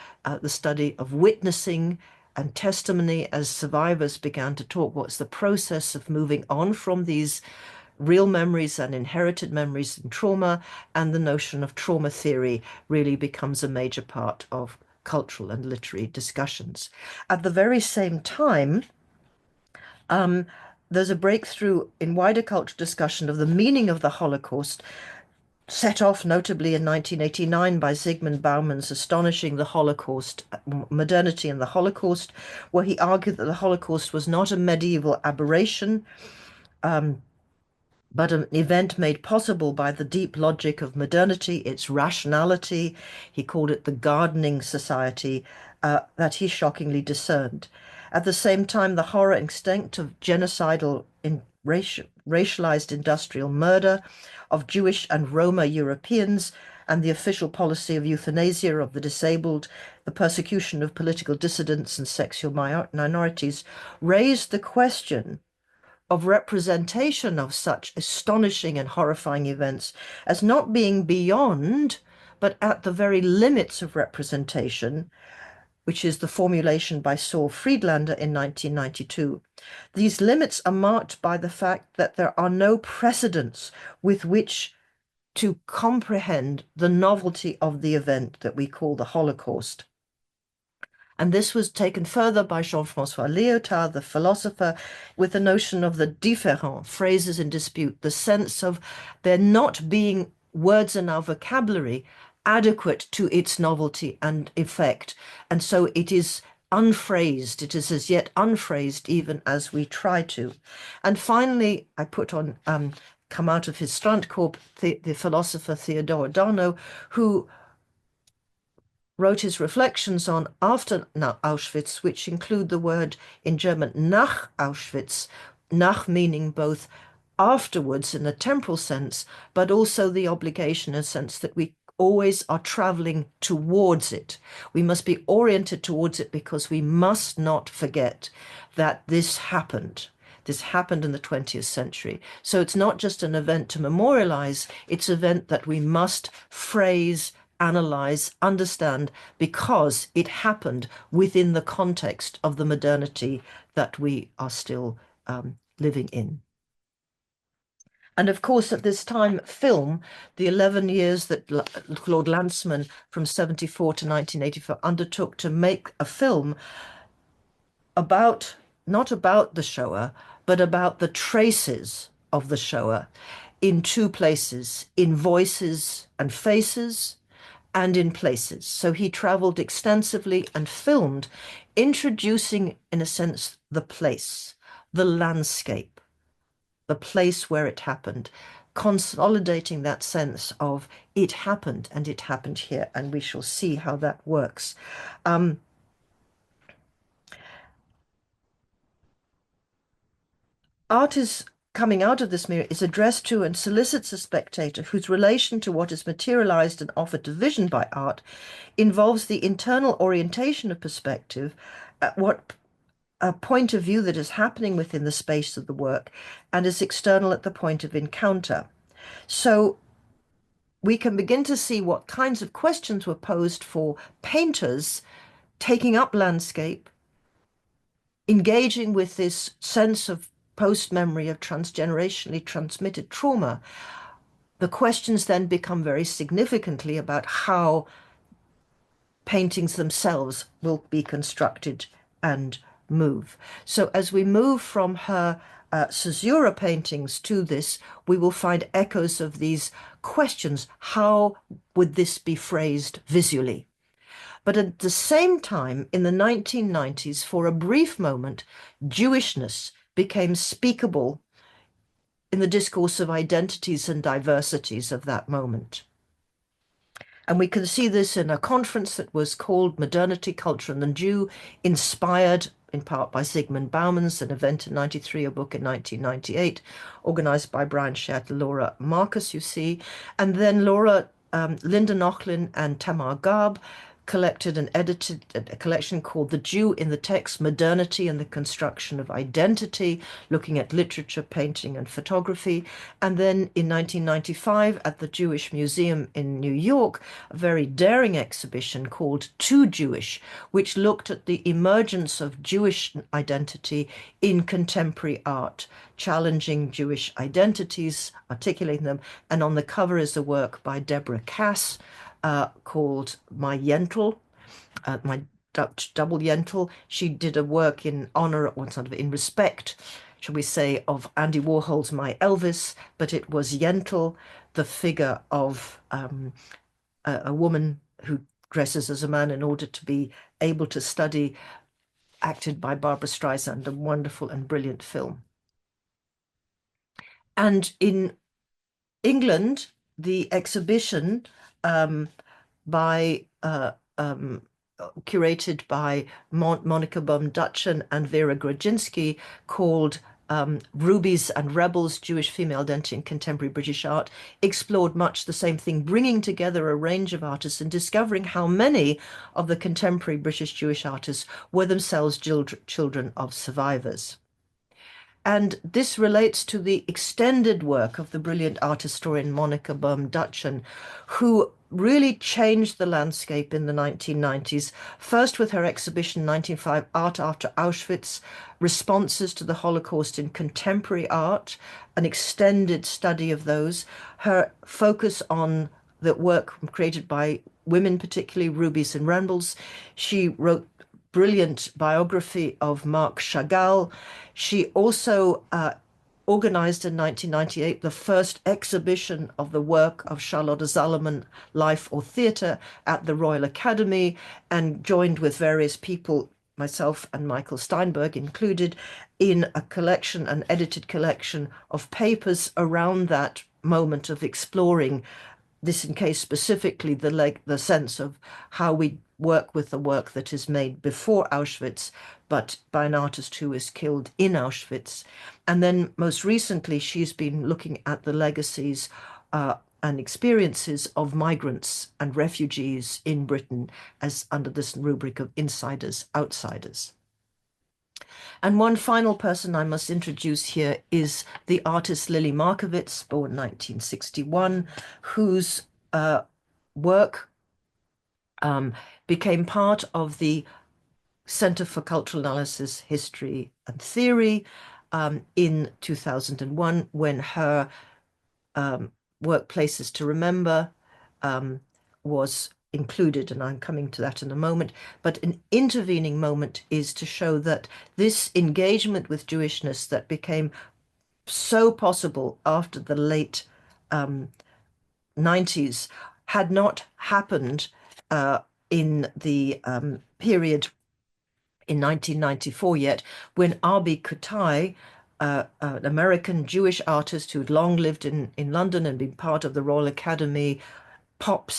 the study of witnessing and testimony as survivors began to talk. What's the process of moving on from these real memories and inherited memories and trauma, and the notion of trauma theory really becomes a major part of cultural and literary discussions. At the very same time, there's a breakthrough in wider cultural discussion of the meaning of the Holocaust, set off notably in 1989 by Zygmunt Bauman's astonishing The Holocaust, Modernity and the Holocaust, where he argued that the Holocaust was not a medieval aberration, but an event made possible by the deep logic of modernity, its rationality. He called it the gardening society that he shockingly discerned. At the same time, the horror instinct of genocidal racialized industrial murder of Jewish and Roma Europeans, and the official policy of euthanasia of the disabled, the persecution of political dissidents and sexual minorities, raised the question of representation of such astonishing and horrifying events as not being beyond, but at the very limits of representation, which is the formulation by Saul Friedlander in 1992. These limits are marked by the fact that there are no precedents with which to comprehend the novelty of the event that we call the Holocaust. And this was taken further by Jean-François Lyotard, the philosopher, with the notion of the différent, phrases in dispute, the sense of there not being words in our vocabulary adequate to its novelty and effect. And so it is unphrased. It is as yet unphrased, even as we try to. And finally, I put on come out of his Strandkorb, the philosopher Theodor Adorno, who wrote his reflections on after Auschwitz, which include the word in German nach Auschwitz, nach meaning both afterwards in a temporal sense, but also the obligation in a sense that we always are traveling towards it. We must be oriented towards it because we must not forget that this happened. This happened in the 20th century. So it's not just an event to memorialize, it's an event that we must phrase, analyze, understand, because it happened within the context of the modernity that we are still living in. And of course, at this time, film, the 11 years that Claude Lanzmann from 74 to 1984 undertook to make a film about, not about the Shoah, but about the traces of the Shoah in two places, in voices and faces, and in places. So he traveled extensively and filmed, introducing, in a sense, the place, the landscape, the place where it happened, consolidating that sense of it happened and it happened here, and we shall see how that works. Art is coming out of this mirror is addressed to and solicits a spectator whose relation to what is materialized and offered to vision by art involves the internal orientation of perspective at what a point of view that is happening within the space of the work and is external at the point of encounter. So we can begin to see what kinds of questions were posed for painters taking up landscape, engaging with this sense of post-memory of transgenerationally transmitted trauma. The questions then become very significantly about how paintings themselves will be constructed and move. So as we move from her caesura paintings to this, we will find echoes of these questions. How would this be phrased visually? But at the same time, in the 1990s, for a brief moment, Jewishness became speakable in the discourse of identities and diversities of that moment. And we can see this in a conference that was called Modernity, Culture and the Jew, inspired in part by Zygmunt Bauman's, an event in 93, a book in 1998, organized by Brian Shatt, Laura Marcus, you see. And then Linda Nochlin and Tamar Garb collected and edited a collection called The Jew in the Text, Modernity and the Construction of Identity, looking at literature, painting, and photography. And then in 1995, at the Jewish Museum in New York, a very daring exhibition called Too Jewish, which looked at the emergence of Jewish identity in contemporary art, challenging Jewish identities, articulating them. And on the cover is a work by Deborah Cass, called My Yentl, my Dutch double Yentl. She did a work in honor, or sort of in respect, shall we say, of Andy Warhol's My Elvis, but it was Yentl, the figure of a woman who dresses as a man in order to be able to study, acted by Barbara Streisand, a wonderful and brilliant film. And in England, the exhibition curated by Monica Baum-Dutchen and Vera Grodzinski, called Rubies and Rebels, Jewish Female Identity in Contemporary British Art, explored much the same thing, bringing together a range of artists and discovering how many of the contemporary British Jewish artists were themselves children of survivors. And this relates to the extended work of the brilliant art historian Monica Baum-Dutchen, who really changed the landscape in the 1990s, first with her exhibition 1905, Art After Auschwitz, Responses to the Holocaust in Contemporary Art, an extended study of those. Her focus on the work created by women, particularly Rubies and Rebels. She wrote brilliant biography of Marc Chagall. She also organized in 1998 the first exhibition of the work of Charlotte Zalman, Life or Theatre, at the Royal Academy, and joined with various people, myself and Michael Steinberg included, in a collection, an edited collection of papers around that moment of exploring this encased specifically the sense of how we work with the work that is made before Auschwitz, but by an artist who is killed in Auschwitz. And then most recently, she's been looking at the legacies and experiences of migrants and refugees in Britain as under this rubric of insiders, outsiders. And one final person I must introduce here is the artist Lily Markowitz, born 1961, whose work became part of the Center for Cultural Analysis, History and Theory in 2001, when her work Places to Remember was included, and I'm coming to that in a moment. But an intervening moment is to show that this engagement with Jewishness that became so possible after the late 90s had not happened in the period in 1994 yet, when Arbi Kutai, an American Jewish artist who'd long lived in London and been part of the Royal Academy pop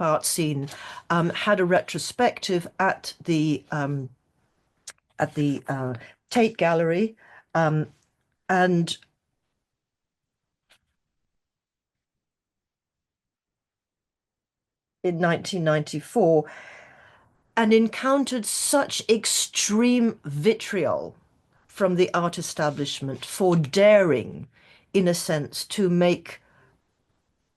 art scene, had a retrospective at the Tate Gallery, and in 1994, and encountered such extreme vitriol from the art establishment for daring, in a sense, to make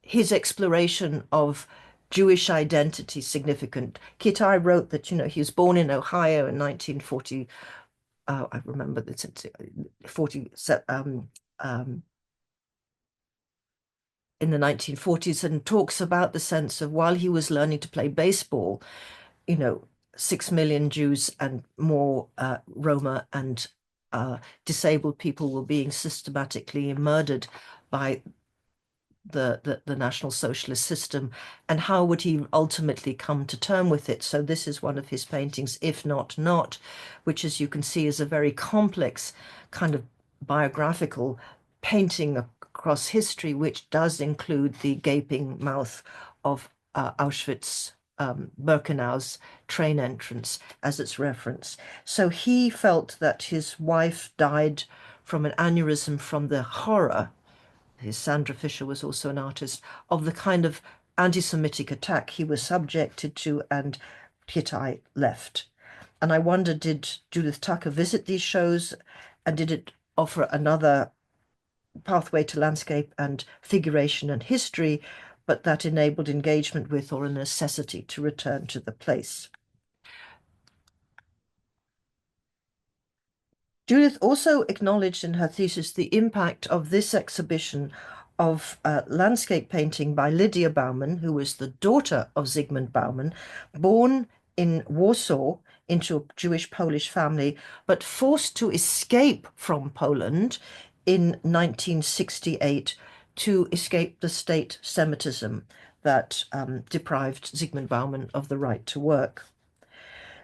his exploration of Jewish identity significant. Kitai wrote that, he was born in Ohio in 1940. I remember this, 40, in the 1940s, and talks about the sense of while he was learning to play baseball, 6 million Jews and more Roma and disabled people were being systematically murdered by the National Socialist system, and how would he ultimately come to term with it? So this is one of his paintings, If Not Not, which, as you can see, is a very complex kind of biographical painting across history, which does include the gaping mouth of Auschwitz Birkenau's train entrance as its reference. So he felt that his wife died from an aneurysm from the horror. His Sandra Fisher was also an artist of the kind of anti-Semitic attack he was subjected to, and Kitai left. And I wonder, did Judith Tucker visit these shows, and did it offer another pathway to landscape and figuration and history, but that enabled engagement with or a necessity to return to the place? Judith also acknowledged in her thesis the impact of this exhibition of landscape painting by Lydia Bauman, who was the daughter of Zygmunt Bauman, born in Warsaw into a Jewish-Polish family, but forced to escape from Poland in 1968 to escape the state Semitism that deprived Zygmunt Bauman of the right to work.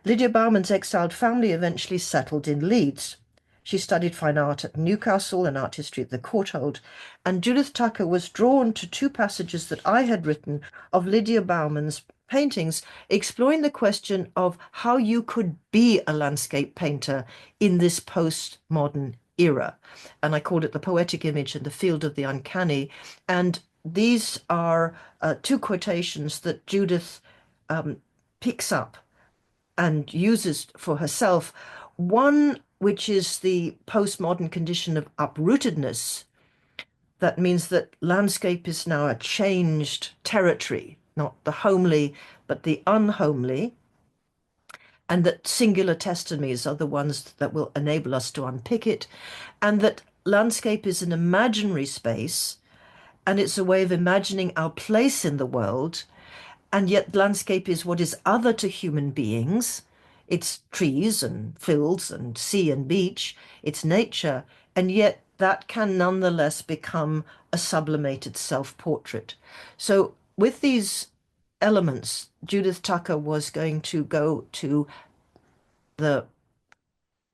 Lydia Bauman's exiled family eventually settled in Leeds. She studied fine art at Newcastle and art history at the Courtauld, and Judith Tucker was drawn to two passages that I had written of Lydia Bauman's paintings, exploring the question of how you could be a landscape painter in this postmodern era. And I called it the poetic image and the field of the uncanny. And these are two quotations that Judith picks up and uses for herself. One, which is the postmodern condition of uprootedness. That means that landscape is now a changed territory, not the homely, but the unhomely, and that singular testimonies are the ones that will enable us to unpick it, and that landscape is an imaginary space, and it's a way of imagining our place in the world, and yet landscape is what is other to human beings. It's trees and fields and sea and beach, it's nature, and yet that can nonetheless become a sublimated self-portrait. So with these elements, Judith Tucker was going to go to the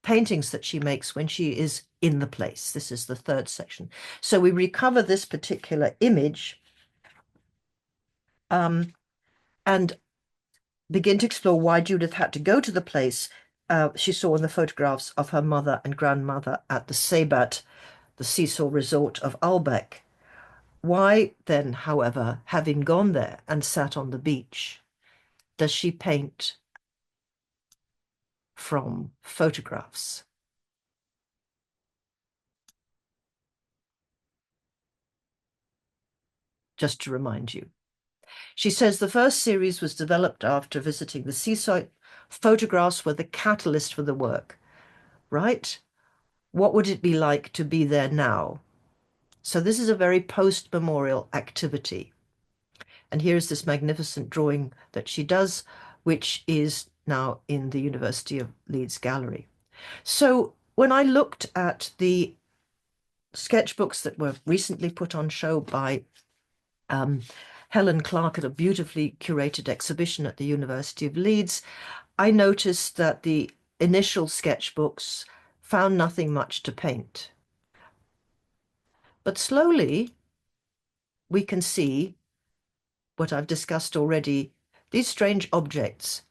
paintings that she makes when she is in the place. This is the third section. So we recover this particular image and begin to explore why Judith had to go to the place she saw in the photographs of her mother and grandmother at the Sebat, the seesaw resort of Albeck. Why then, however, having gone there and sat on the beach, does she paint from photographs? Just to remind you. She says the first series was developed after visiting the seaside. Photographs were the catalyst for the work, right? What would it be like to be there now? So this is a very post-memorial activity. And here's this magnificent drawing that she does, which is now in the University of Leeds gallery. So when I looked at the sketchbooks that were recently put on show by Helen Clark at a beautifully curated exhibition at the University of Leeds, I noticed that the initial sketchbooks found nothing much to paint. But slowly, we can see what I've discussed already. These strange objects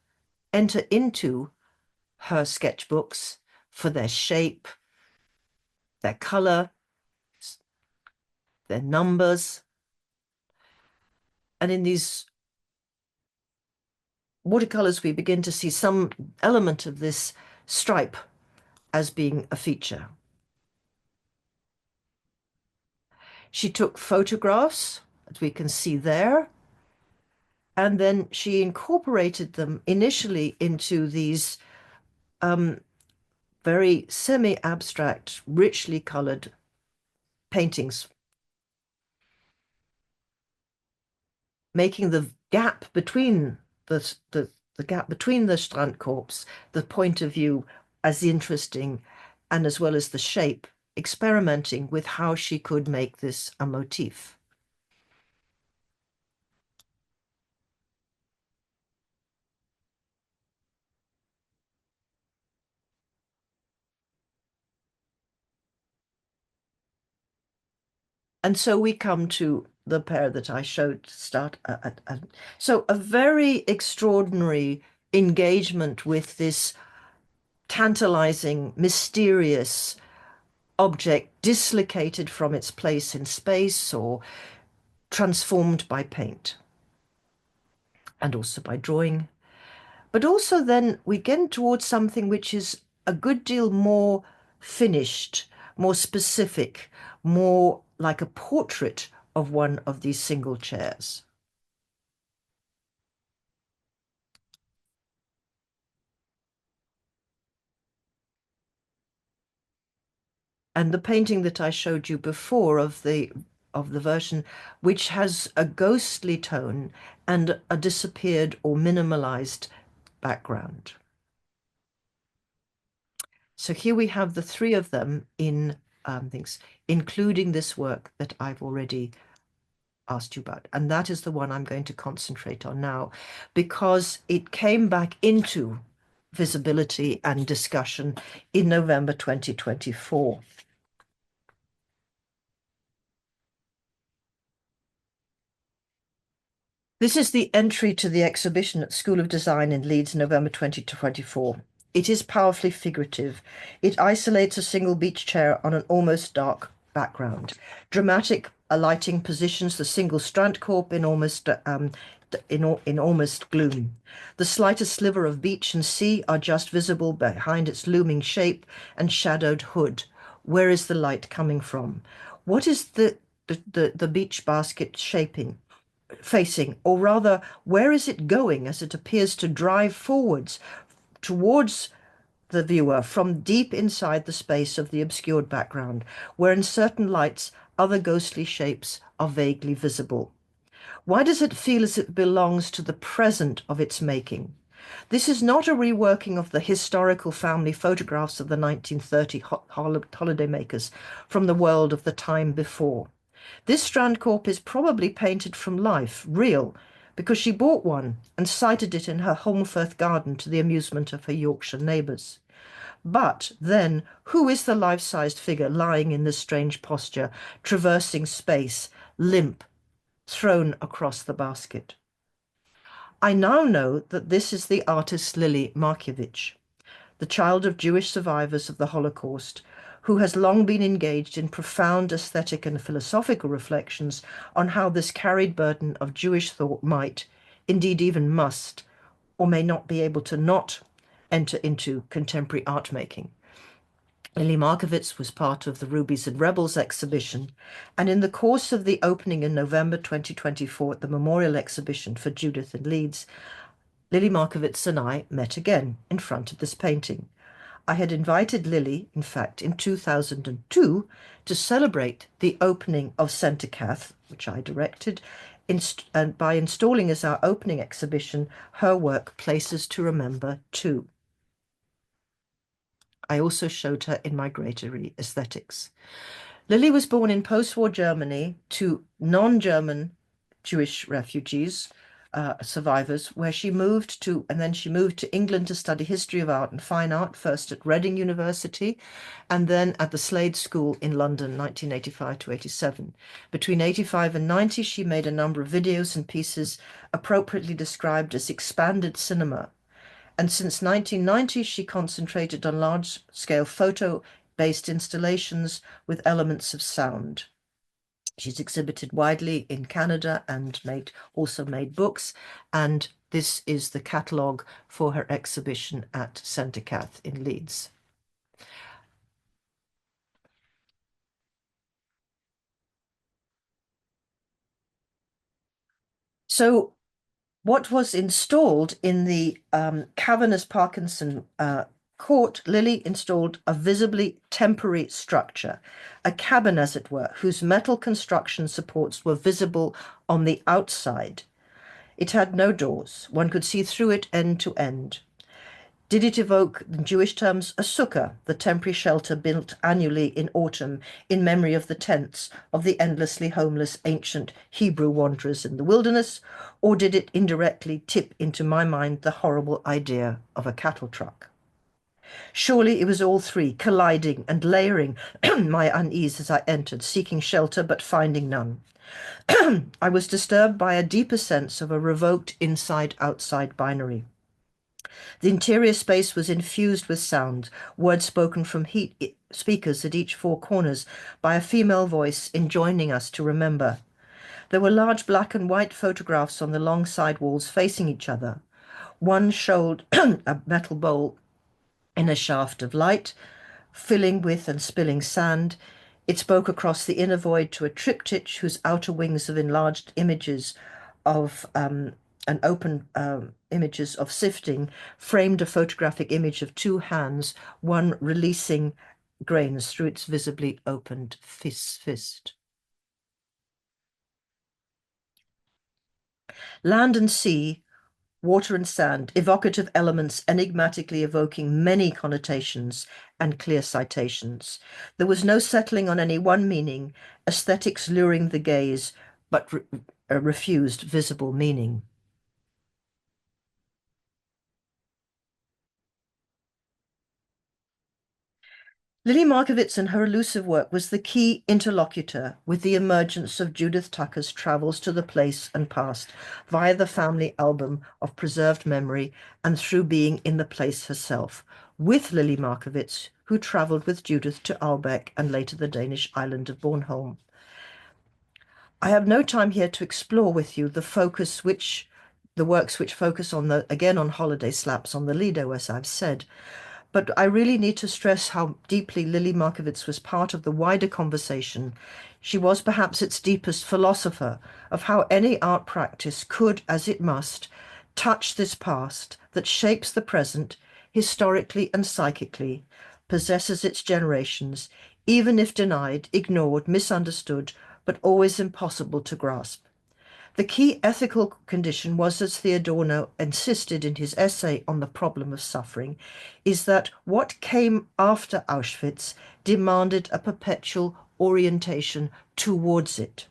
enter into her sketchbooks for their shape, their color, their numbers. And in these watercolors, we begin to see some element of this stripe as being a feature. She took photographs, as we can see there, and then she incorporated them initially into these very semi-abstract, richly colored paintings, making the gap between the gap between the Strandkorps, the point of view as interesting, and as well as the shape, experimenting with how she could make this a motif. And so we come to the pair that I showed to start at. So a very extraordinary engagement with this tantalizing, mysterious object dislocated from its place in space or transformed by paint and also by drawing. But also then we get towards something which is a good deal more finished, more specific, more like a portrait of one of these single chairs. And the painting that I showed you before of the version which has a ghostly tone and a disappeared or minimalized background. So here we have the three of them in things, including this work that I've already asked you about. And that is the one I'm going to concentrate on now, because it came back into visibility and discussion in November 2024. This is the entry to the exhibition at School of Design in Leeds, November 2024. It is powerfully figurative. It isolates a single beach chair on an almost dark background. Dramatic lighting positions the single Strandkorb in almost gloom. The slightest sliver of beach and sea are just visible behind its looming shape and shadowed hood. Where is the light coming from? What is the beach basket facing, or rather, where is it going as it appears to drive forwards towards the viewer from deep inside the space of the obscured background, where in certain lights other ghostly shapes are vaguely visible? Why does it feel as it belongs to the present of its making? This is not a reworking of the historical family photographs of the 1930 holidaymakers from the world of the time before. This Strandkorb is probably painted from life, real, because she bought one and sited it in her Holmfirth garden to the amusement of her Yorkshire neighbours. But then, who is the life-sized figure lying in this strange posture, traversing space, limp, thrown across the basket? I now know that this is the artist Lily Markievicz, the child of Jewish survivors of the Holocaust, who has long been engaged in profound aesthetic and philosophical reflections on how this carried burden of Jewish thought might, indeed even must, or may not be able to not enter into contemporary art making. Lily Markievicz was part of the Rubies and Rebels exhibition, and in the course of the opening in November 2024 at the Memorial Exhibition for Judith in Leeds, Lily Markievicz and I met again in front of this painting. I had invited Lily, in fact, in 2002 to celebrate the opening of Centre Cath, which I directed, and by installing as our opening exhibition her work Places to Remember Too. I also showed her in migratory aesthetics. Lily was born in post-war Germany to non-German Jewish refugees, survivors, where she moved to, and then she moved to England to study history of art and fine art, first at Reading University and then at the Slade School in London, 1985 to 87. Between 85 and 90, she made a number of videos and pieces appropriately described as expanded cinema. And since 1990, she concentrated on large-scale photo-based installations with elements of sound. She's exhibited widely in Canada and also made books, and this is the catalogue for her exhibition at Centre Cath in Leeds. So what was installed in the cavernous Parkinson court, Lily installed a visibly temporary structure, a cabin as it were, whose metal construction supports were visible on the outside. It had no doors. One could see through it end to end. Did it evoke, in Jewish terms, a sukkah, the temporary shelter built annually in autumn in memory of the tents of the endlessly homeless ancient Hebrew wanderers in the wilderness, or did it indirectly tip into my mind the horrible idea of a cattle truck? Surely it was all three, colliding and layering my unease as I entered, seeking shelter but finding none. I was disturbed by a deeper sense of a revoked inside-outside binary. The interior space was infused with sound, words spoken from speakers at each four corners by a female voice enjoining us to remember. There were large black and white photographs on the long side walls facing each other. One showed a metal bowl in a shaft of light, filling with and spilling sand. It spoke across the inner void to a triptych whose outer wings of enlarged images of and open images of sifting framed a photographic image of two hands, one releasing grains through its visibly opened fist. Land and sea, water and sand, evocative elements enigmatically evoking many connotations and clear citations. There was no settling on any one meaning, aesthetics luring the gaze, but refused visible meaning. Lily Markievicz and her elusive work was the key interlocutor with the emergence of Judith Tucker's travels to the place and past via the family album of preserved memory and through being in the place herself, with Lily Markievicz, who travelled with Judith to Aalbeck and later the Danish island of Bornholm. I have no time here to explore with you the works which focus on again on holiday slaps on the Lido, as I've said. But I really need to stress how deeply Lily Markievicz was part of the wider conversation. She was perhaps its deepest philosopher of how any art practice could, as it must, touch this past that shapes the present, historically and psychically, possesses its generations, even if denied, ignored, misunderstood, but always impossible to grasp. The key ethical condition was, as Theodorno insisted in his essay on the problem of suffering, is that what came after Auschwitz demanded a perpetual orientation towards it.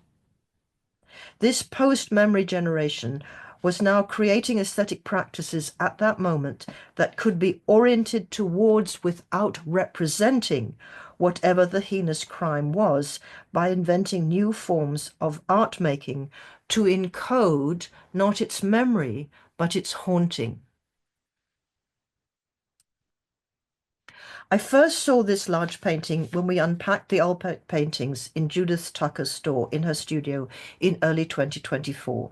This post-memory generation was now creating aesthetic practices at that moment that could be oriented towards without representing whatever the heinous crime was by inventing new forms of art making to encode not its memory, but its haunting. I first saw this large painting when we unpacked the old paintings in Judith Tucker's store in her studio in early 2024.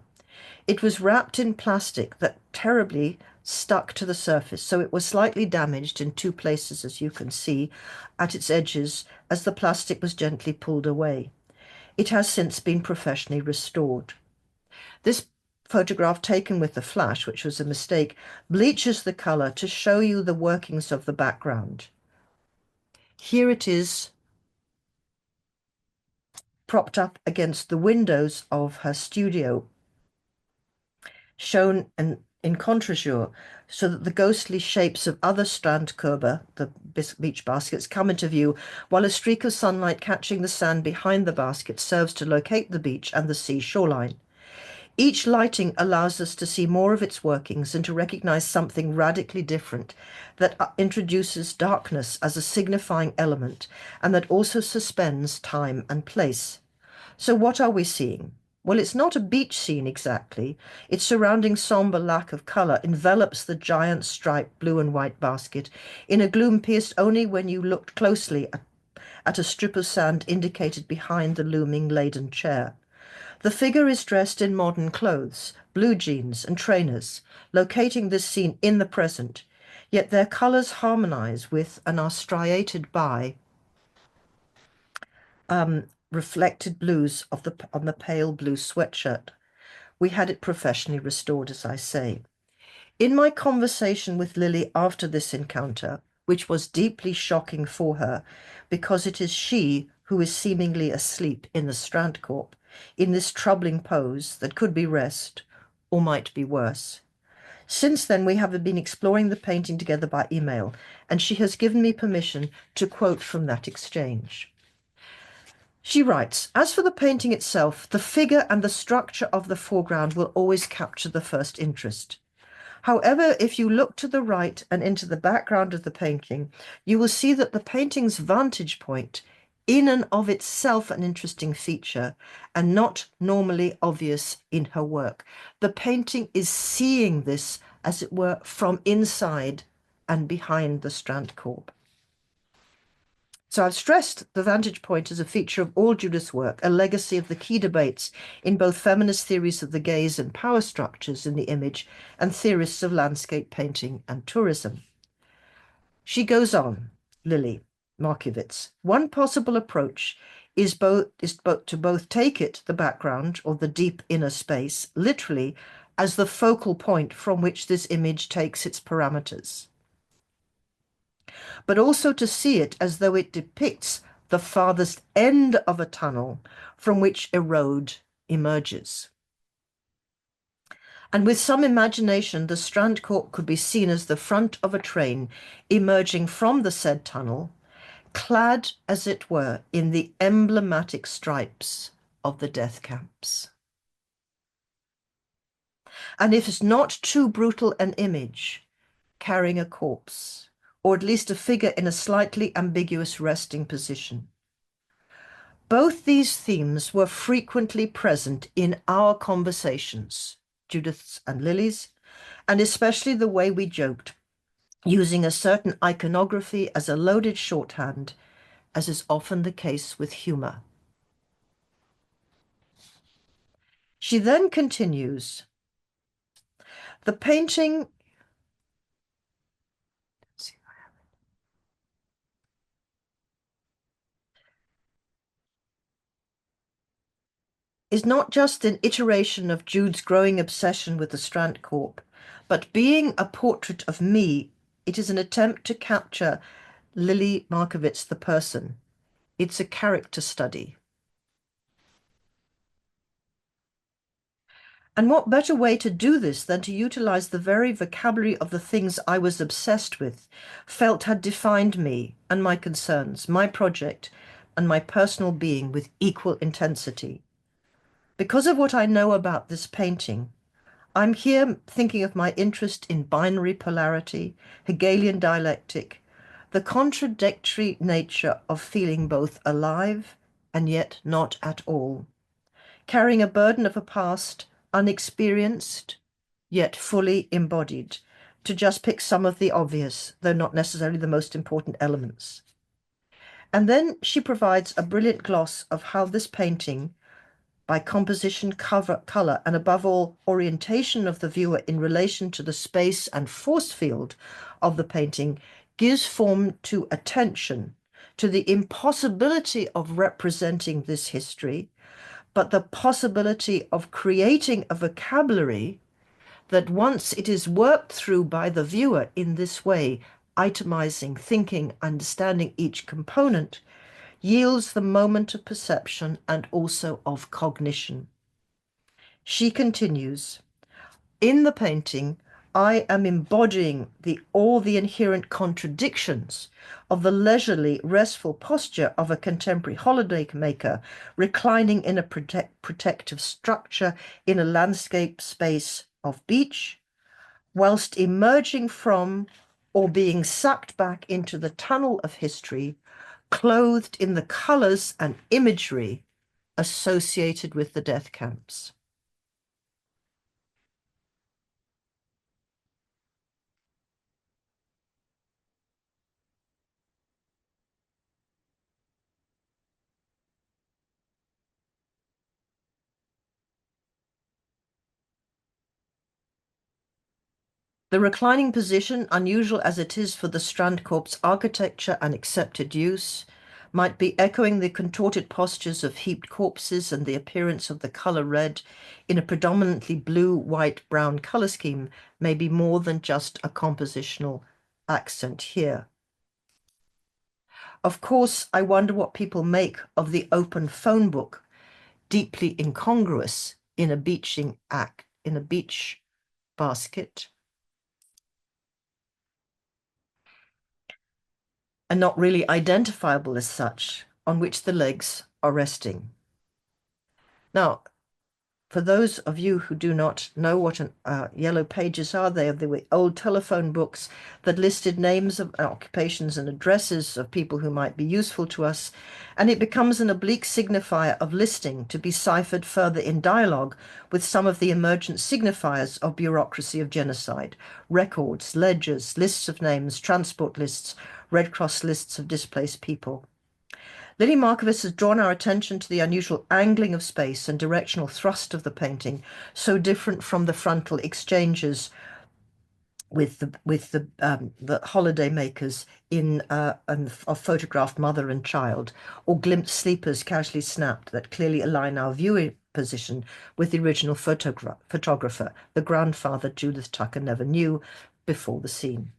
It was wrapped in plastic that terribly stuck to the surface, so it was slightly damaged in two places, as you can see, at its edges as the plastic was gently pulled away. It has since been professionally restored. This photograph taken with the flash, which was a mistake, bleaches the color to show you the workings of the background. Here it is propped up against the windows of her studio, shown in contre-jour, so that the ghostly shapes of other strandkörbe, the beach baskets, come into view, while a streak of sunlight catching the sand behind the basket serves to locate the beach and the sea shoreline. Each lighting allows us to see more of its workings and to recognize something radically different that introduces darkness as a signifying element and that also suspends time and place. So what are we seeing? Well, it's not a beach scene exactly. Its surrounding somber lack of color envelops the giant striped blue and white basket in a gloom pierced only when you looked closely at a strip of sand indicated behind the looming laden chair. The figure is dressed in modern clothes, blue jeans and trainers, locating this scene in the present, yet their colors harmonize with and are striated by reflected blues on the pale blue sweatshirt. We had it professionally restored, as I say. In my conversation with Lily after this encounter, which was deeply shocking for her, because it is she who is seemingly asleep in the Strandkorb, in this troubling pose that could be rest, or might be worse. Since then, we have been exploring the painting together by email, and she has given me permission to quote from that exchange. She writes, as for the painting itself, the figure and the structure of the foreground will always capture the first interest. However, if you look to the right and into the background of the painting, you will see that the painting's vantage point, in and of itself an interesting feature, and not normally obvious in her work. The painting is seeing this, as it were, from inside and behind the Strandkorb. So I've stressed the vantage point as a feature of all Judith's work, a legacy of the key debates in both feminist theories of the gaze and power structures in the image and theorists of landscape painting and tourism. She goes on, Lily Markiewicz, one possible approach is to both take it, the background or the deep inner space, literally as the focal point from which this image takes its parameters, but also to see it as though it depicts the farthest end of a tunnel from which a road emerges. And with some imagination, the Strandkorb could be seen as the front of a train emerging from the said tunnel, clad, as it were, in the emblematic stripes of the death camps. And if it's not too brutal an image, carrying a corpse, or at least a figure in a slightly ambiguous resting position. Both these themes were frequently present in our conversations, Judith's and Lily's, and especially the way we joked, using a certain iconography as a loaded shorthand, as is often the case with humor. She then continues, the painting is not just an iteration of Jude's growing obsession with the Strandkorb, but being a portrait of me, it is an attempt to capture Lily Markiewicz, the person. It's a character study. And what better way to do this than to utilize the very vocabulary of the things I was obsessed with, felt had defined me and my concerns, my project, and my personal being with equal intensity. Because of what I know about this painting, I'm here thinking of my interest in binary polarity, Hegelian dialectic, the contradictory nature of feeling both alive and yet not at all, carrying a burden of a past unexperienced yet fully embodied, to just pick some of the obvious, though not necessarily the most important elements. And then she provides a brilliant gloss of how this painting, by composition, color, and above all, orientation of the viewer in relation to the space and force field of the painting, gives form to attention, to the impossibility of representing this history, but the possibility of creating a vocabulary that, once it is worked through by the viewer in this way, itemizing, thinking, understanding each component, yields the moment of perception and also of cognition. She continues, in the painting, I am embodying all the inherent contradictions of the leisurely, restful posture of a contemporary holiday maker, reclining in a protective structure in a landscape space of beach, whilst emerging from or being sucked back into the tunnel of history, clothed in the colors and imagery associated with the death camps. The reclining position, unusual as it is for the Strand Corp's architecture and accepted use, might be echoing the contorted postures of heaped corpses and the appearance of the color red in a predominantly blue, white, brown color scheme may be more than just a compositional accent here. Of course, I wonder what people make of the open phone book, deeply incongruous in a beach basket, and not really identifiable as such, on which the legs are resting. Now, for those of you who do not know what yellow pages are, they are the old telephone books that listed names of occupations and addresses of people who might be useful to us, and it becomes an oblique signifier of listing to be ciphered further in dialogue with some of the emergent signifiers of bureaucracy of genocide: records, ledgers, lists of names, transport lists, Red Cross lists of displaced people. Lily Markovits has drawn our attention to the unusual angling of space and directional thrust of the painting, so different from the frontal exchanges with the holiday makers in a photographed mother and child, or glimpsed sleepers casually snapped that clearly align our viewing position with the original photographer, the grandfather Judith Tucker never knew before the scene.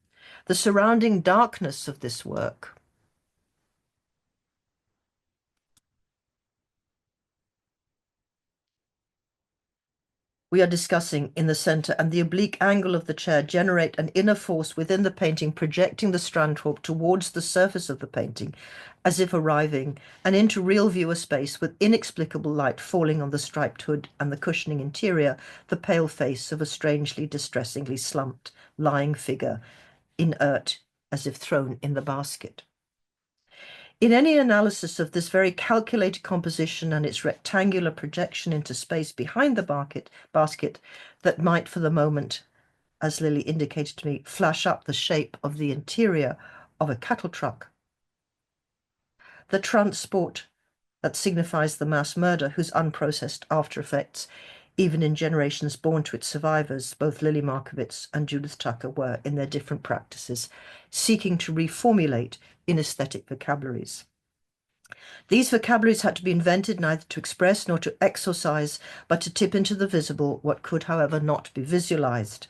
The surrounding darkness of this work we are discussing in the center, and the oblique angle of the chair generate an inner force within the painting, projecting the Strandhawk towards the surface of the painting, as if arriving, and into real viewer space with inexplicable light falling on the striped hood and the cushioning interior, the pale face of a strangely, distressingly slumped, lying figure, inert, as if thrown in the basket. In any analysis of this very calculated composition and its rectangular projection into space behind the basket that might, for the moment, as Lily indicated to me, flash up the shape of the interior of a cattle truck, the transport that signifies the mass murder whose unprocessed after effects, even in generations born to its survivors, both Lily Markovits and Judith Tucker were, in their different practices, seeking to reformulate in aesthetic vocabularies. These vocabularies had to be invented neither to express nor to exorcise, but to tip into the visible what could, however, not be visualized.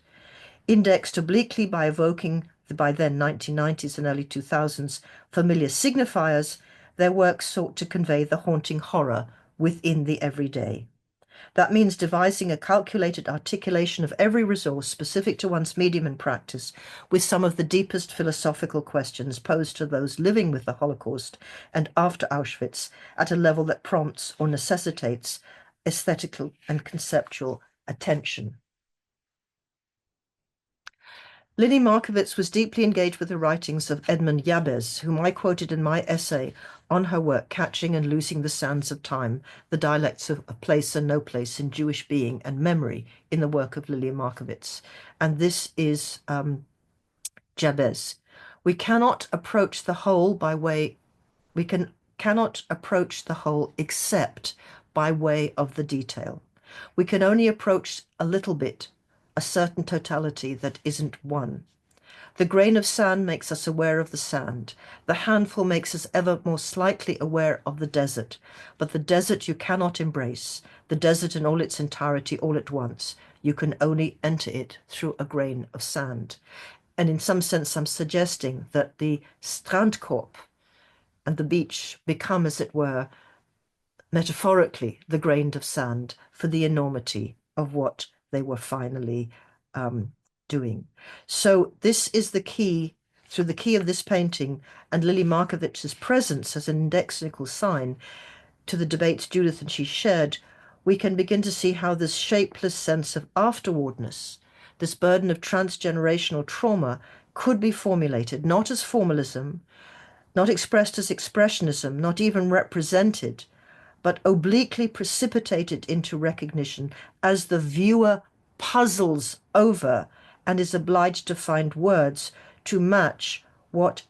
Indexed obliquely by evoking the by then 1990s and early 2000s familiar signifiers, their work sought to convey the haunting horror within the everyday. That means devising a calculated articulation of every resource specific to one's medium and practice, with some of the deepest philosophical questions posed to those living with the Holocaust and after Auschwitz at a level that prompts or necessitates aesthetical and conceptual attention. Lily Markowitz was deeply engaged with the writings of Edmund Jabez, whom I quoted in my essay on her work, Catching and Losing the Sands of Time, the Dialects of Place and No Place in Jewish Being and Memory, in the work of Lily Markowitz. And this is Jabez. We cannot approach the whole by way, we cannot approach the whole except by way of the detail. We can only approach a little bit, a certain totality that isn't one. The grain of sand makes us aware of the sand. The handful makes us ever more slightly aware of the desert. But the desert you cannot embrace, the desert in all its entirety all at once. You can only enter it through a grain of sand. And in some sense, I'm suggesting that the Strandkorb and the beach become, as it were, metaphorically, the grain of sand for the enormity of what they were finally doing. So this is the key, through the key of this painting and Lily Markowitz's presence as an indexical sign to the debates Judith and she shared, we can begin to see how this shapeless sense of afterwardness, this burden of transgenerational trauma, could be formulated not as formalism, not expressed as expressionism, not even represented, but obliquely precipitated into recognition as the viewer puzzles over and is obliged to find words to match what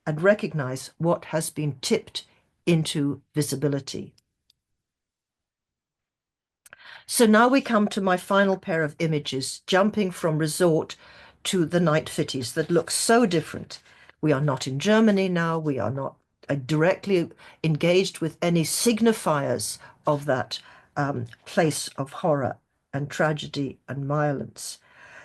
and recognize what has been tipped into visibility. So now we come to my final pair of images, jumping from resort to the night fitties that look so different. We are not in Germany now. We are not directly engaged with any signifiers of that place of horror and tragedy and violence.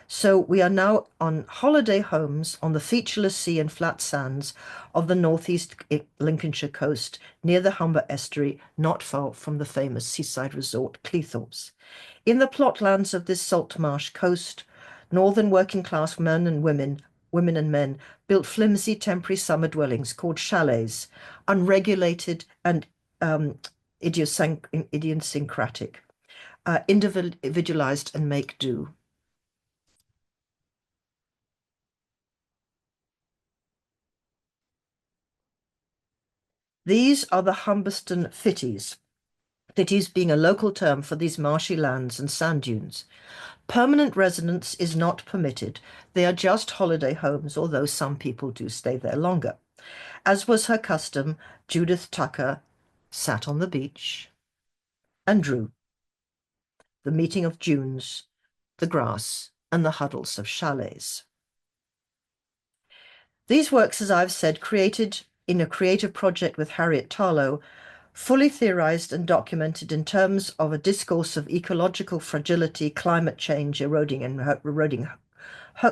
So we are now on holiday homes on the featureless sea and flat sands of the northeast Lincolnshire coast near the Humber estuary, not far from the famous seaside resort Cleethorpes. In the plotlands of this salt marsh coast, northern working class men and women and men built flimsy temporary summer dwellings called chalets, unregulated and idiosyncratic, individualized and make do. These are the Humberston fitties, fitties being a local term for these marshy lands and sand dunes. Permanent residence is not permitted. They are just holiday homes, although some people do stay there longer. As was her custom, Judith Tucker sat on the beach and drew the meeting of dunes, the grass, and the huddles of chalets. These works, as I've said, created in a creative project with Harriet Tarlow, fully theorized and documented in terms of a discourse of ecological fragility, climate change, eroding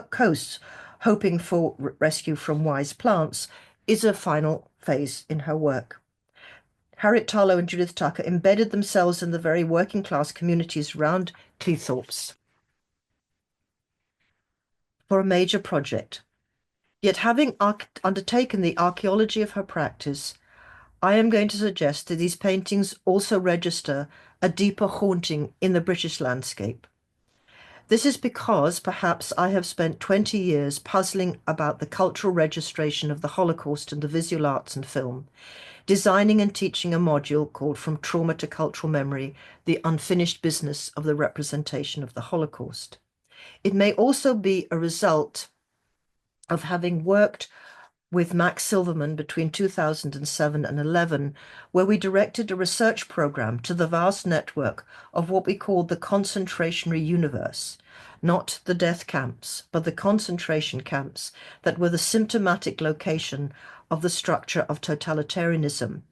coasts, hoping for rescue from wise plants, is a final phase in her work. Harriet Tarlow and Judith Tucker embedded themselves in the very working class communities around Cleethorpes for a major project. Yet having undertaken the archaeology of her practice, I am going to suggest that these paintings also register a deeper haunting in the British landscape. This is because perhaps I have spent 20 years puzzling about the cultural registration of the Holocaust in the visual arts and film, designing and teaching a module called From Trauma to Cultural Memory, the unfinished business of the representation of the Holocaust. It may also be a result of having worked with Max Silverman between 2007 and 11, where we directed a research program to the vast network of what we called the concentrationary universe, not the death camps, but the concentration camps that were the symptomatic location of the structure of totalitarianism,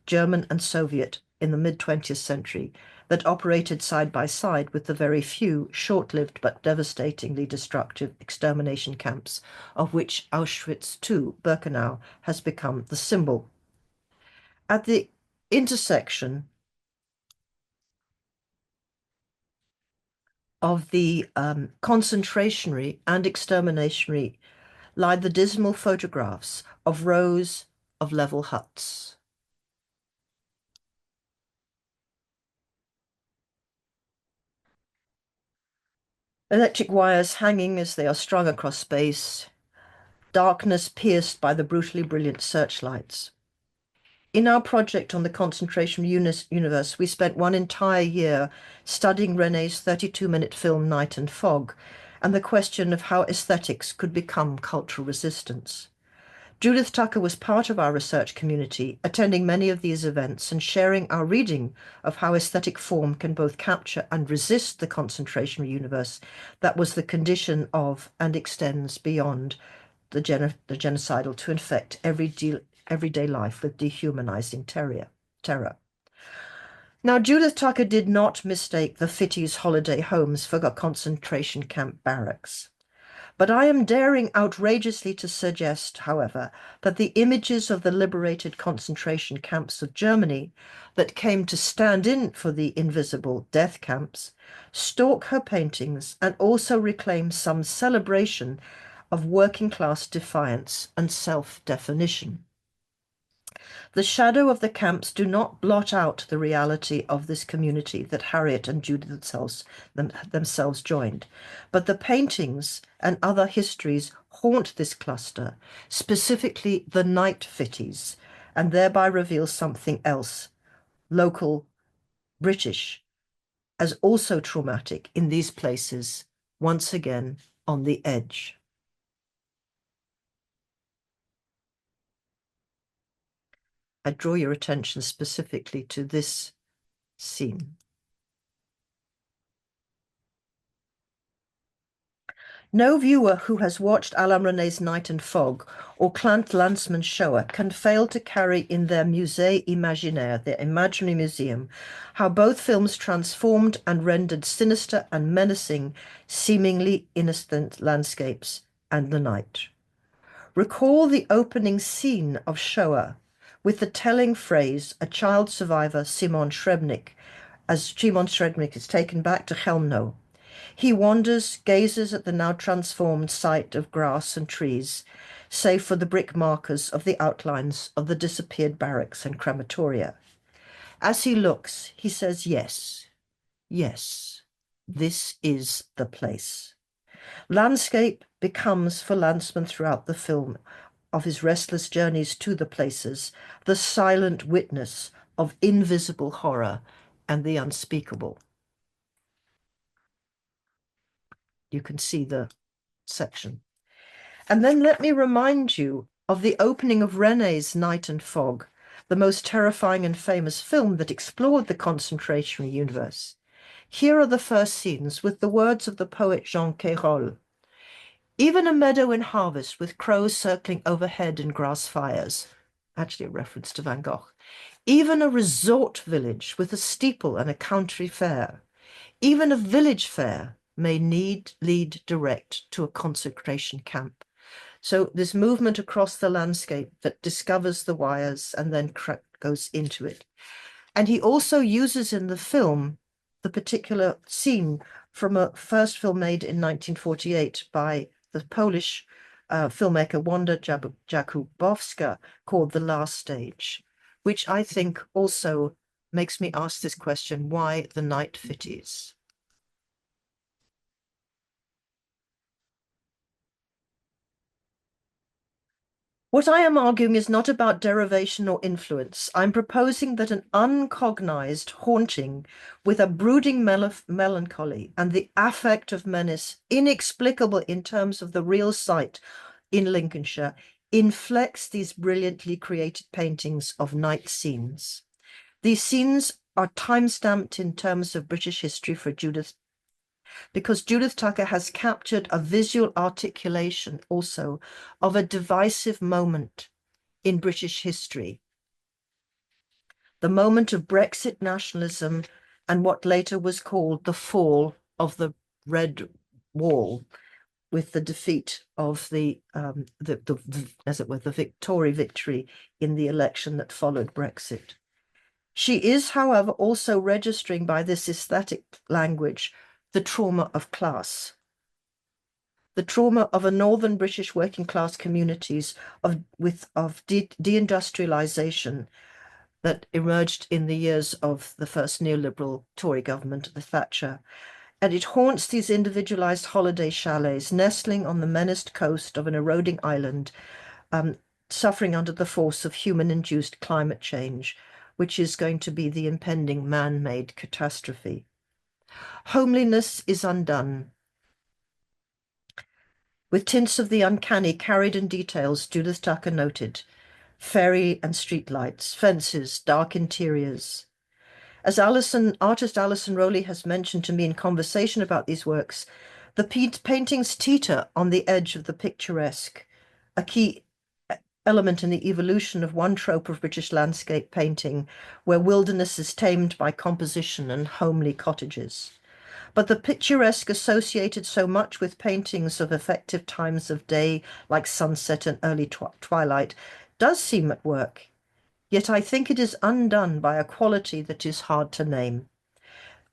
German and Soviet, in the mid-20th century, that operated side by side with the very few short-lived but devastatingly destructive extermination camps, of which Auschwitz II, Birkenau, has become the symbol. At the intersection of the concentrationary and exterminationary lie the dismal photographs of rows of level huts. Electric wires hanging as they are strung across space, darkness pierced by the brutally brilliant searchlights. In our project on the concentration universe, we spent one entire year studying René's 32-minute film Night and Fog and the question of how aesthetics could become cultural resistance. Judith Tucker was part of our research community, attending many of these events and sharing our reading of how aesthetic form can both capture and resist the concentration universe that was the condition of and extends beyond the genocidal to infect everyday life with dehumanizing terror. Now, Judith Tucker did not mistake the Fitties holiday homes for concentration camp barracks. But I am daring outrageously to suggest, however, that the images of the liberated concentration camps of Germany that came to stand in for the invisible death camps stalk her paintings and also reclaim some celebration of working class defiance and self-definition. The shadow of the camps do not blot out the reality of this community that Harriet and Judith themselves joined, but the paintings and other histories haunt this cluster, specifically the night fitties, and thereby reveal something else, local, British, as also traumatic in these places, once again on the edge. I draw your attention specifically to this scene. No viewer who has watched Alain René's Night and Fog or Clint Lanzmann's Shoah can fail to carry in their musée imaginaire, their imaginary museum, how both films transformed and rendered sinister and menacing, seemingly innocent landscapes and the night. Recall the opening scene of Shoah with the telling phrase, a child survivor, Simon Srebnik, as Simon Srebnik is taken back to Chelmno. He wanders, gazes at the now transformed site of grass and trees, save for the brick markers of the outlines of the disappeared barracks and crematoria. As he looks, he says, yes, yes, this is the place. Landscape becomes for Lanzmann throughout the film of his restless journeys to the places, the silent witness of invisible horror and the unspeakable. You can see the section. And then let me remind you of the opening of René's Night and Fog, the most terrifying and famous film that explored the concentration universe. Here are the first scenes with the words of the poet Jean Cayrol. Even a meadow in harvest with crows circling overhead and grass fires. Actually a reference to Van Gogh. Even a resort village with a steeple and a country fair. Even a village fair may lead direct to a concentration camp. So this movement across the landscape that discovers the wires and then goes into it. And he also uses in the film the particular scene from a first film made in 1948 by the Polish filmmaker Wanda Jakubowska called The Last Stage, which I think also makes me ask this question, why the night fitties? What I am arguing is not about derivation or influence. I'm proposing that an uncognized haunting with a brooding melancholy and the affect of menace, inexplicable in terms of the real site in Lincolnshire, inflects these brilliantly created paintings of night scenes. These scenes are time-stamped in terms of British history for Judith, because Judith Tucker has captured a visual articulation also of a divisive moment in British history. The moment of Brexit nationalism and what later was called the fall of the Red Wall, with the defeat of as it were, the Tory victory in the election that followed Brexit. She is, however, also registering by this aesthetic language the trauma of class, the trauma of a northern British working class communities of deindustrialization that emerged in the years of the first neoliberal Tory government, the Thatcher, and it haunts these individualized holiday chalets, nestling on the menaced coast of an eroding island, um, suffering under the force of human-induced climate change, which is going to be the impending man-made catastrophe. Homeliness is undone. With tints of the uncanny carried in details, Judith Tucker noted, fairy and streetlights, fences, dark interiors. As artist Alison Rowley has mentioned to me in conversation about these works, the paintings teeter on the edge of the picturesque, a key element in the evolution of one trope of British landscape painting, where wilderness is tamed by composition and homely cottages. But the picturesque associated so much with paintings of effective times of day, like sunset and early twilight, does seem at work. Yet I think it is undone by a quality that is hard to name.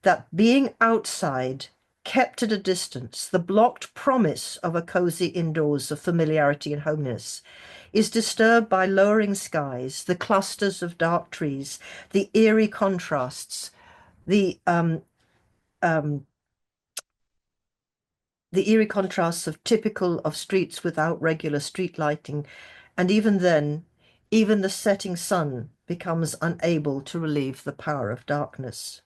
That being outside, kept at a distance, the blocked promise of a cozy indoors of familiarity and homeness, is disturbed by lowering skies, the clusters of dark trees, the eerie contrasts, the eerie contrasts of typical of streets without regular street lighting, and even then, even the setting sun becomes unable to relieve the power of darkness.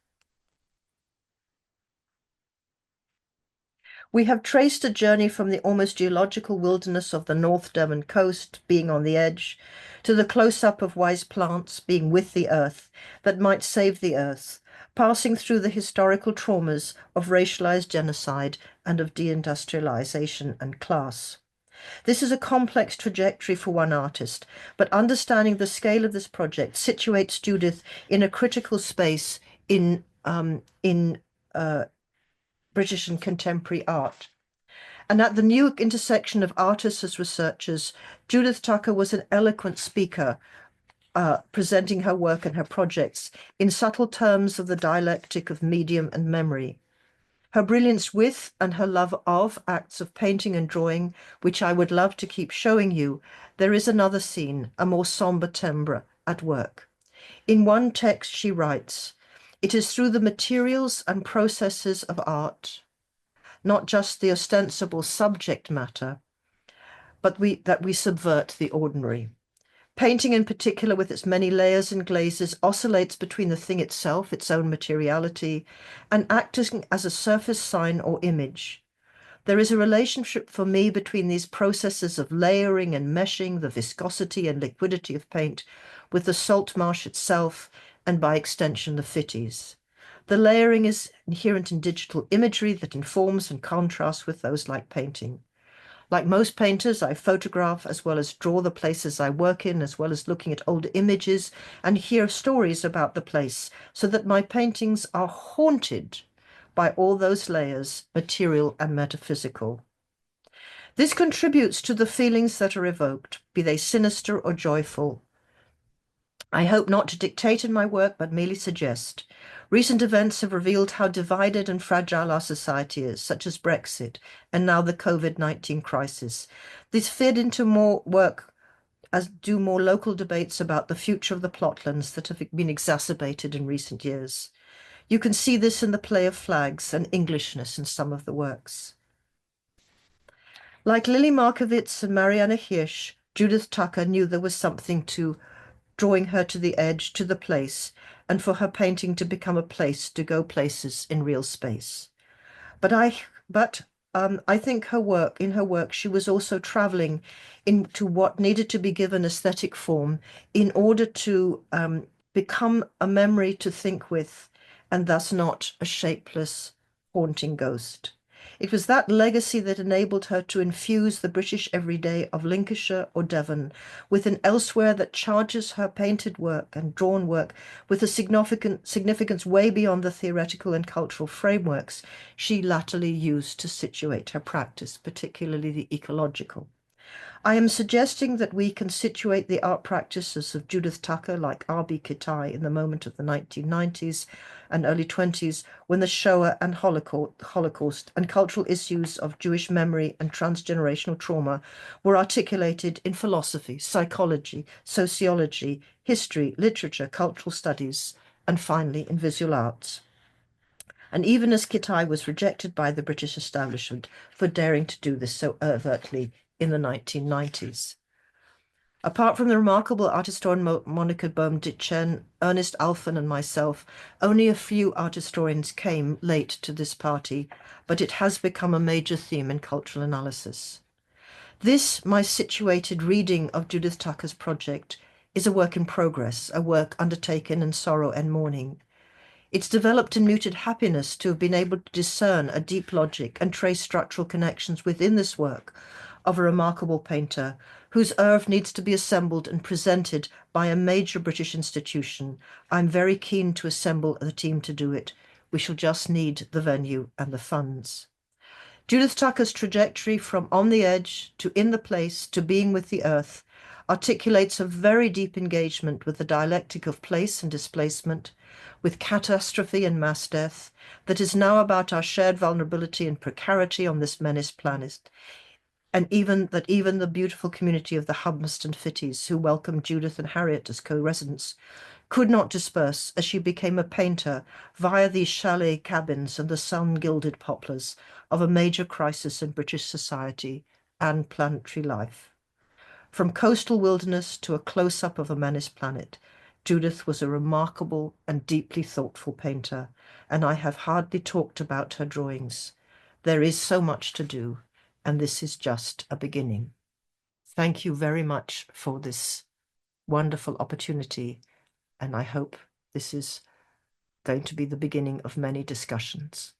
We have traced a journey from the almost geological wilderness of the North Devon coast, being on the edge, to the close-up of wise plants, being with the earth, that might save the earth, passing through the historical traumas of racialized genocide and of deindustrialization and class. This is a complex trajectory for one artist, but understanding the scale of this project situates Judith in a critical space in British and contemporary art. And at the new intersection of artists as researchers, Judith Tucker was an eloquent speaker, presenting her work and her projects in subtle terms of the dialectic of medium and memory. Her brilliance with and her love of acts of painting and drawing, which I would love to keep showing you, there is another scene, a more somber timbre, at work. In one text she writes, "It is through the materials and processes of art, not just the ostensible subject matter, but that we subvert the ordinary. Painting in particular, with its many layers and glazes, oscillates between the thing itself, its own materiality, and acting as a surface sign or image. There is a relationship for me between these processes of layering and meshing, the viscosity and liquidity of paint, with the salt marsh itself, and by extension, the fitties. The layering is inherent in digital imagery that informs and contrasts with those like painting. Like most painters, I photograph as well as draw the places I work in, as well as looking at old images and hear stories about the place, so that my paintings are haunted by all those layers, material and metaphysical. This contributes to the feelings that are evoked, be they sinister or joyful. I hope not to dictate in my work, but merely suggest. Recent events have revealed how divided and fragile our society is, such as Brexit and now the COVID-19 crisis. This fed into more work, as do more local debates about the future of the plotlands that have been exacerbated in recent years. You can see this in the play of flags and Englishness in some of the works. Like Lily Markowitz and Mariana Hirsch, Judith Tucker knew there was something to drawing her to the edge, to the place, and for her painting to become a place to go places in real space. But I think in her work, she was also traveling into what needed to be given aesthetic form in order to become a memory to think with, and thus not a shapeless, haunting ghost. It was that legacy that enabled her to infuse the British everyday of Lincolnshire or Devon with an elsewhere that charges her painted work and drawn work with a significance way beyond the theoretical and cultural frameworks she latterly used to situate her practice, particularly the ecological. I am suggesting that we can situate the art practices of Judith Tucker like R.B. Kitai in the moment of the 1990s and early 20s, when the Shoah and Holocaust and cultural issues of Jewish memory and transgenerational trauma were articulated in philosophy, psychology, sociology, history, literature, cultural studies, and finally in visual arts. and even as Kitai was rejected by the British establishment for daring to do this so overtly in the 1990s. Apart from the remarkable art historian Monica Bohm-Ditchen, Ernest Alphen, and myself, only a few art historians came late to this party, but it has become a major theme in cultural analysis. This, my situated reading of Judith Tucker's project, is a work in progress, a work undertaken in sorrow and mourning. It's developed in muted happiness to have been able to discern a deep logic and trace structural connections within this work of a remarkable painter whose oeuvre needs to be assembled and presented by a major British institution. I'm very keen to assemble the team to do it. We shall just need the venue and the funds. Judith Tucker's trajectory from on the edge to in the place to being with the earth articulates a very deep engagement with the dialectic of place and displacement, with catastrophe and mass death, that is now about our shared vulnerability and precarity on this menaced planet, and even the beautiful community of the Hubmaston Fitties, who welcomed Judith and Harriet as co-residents, could not disperse as she became a painter via these chalet cabins and the sun-gilded poplars of a major crisis in British society and planetary life. From coastal wilderness to a close-up of a menaced planet, Judith was a remarkable and deeply thoughtful painter, and I have hardly talked about her drawings. There is so much to do, and this is just a beginning. Thank you very much for this wonderful opportunity, and I hope this is going to be the beginning of many discussions.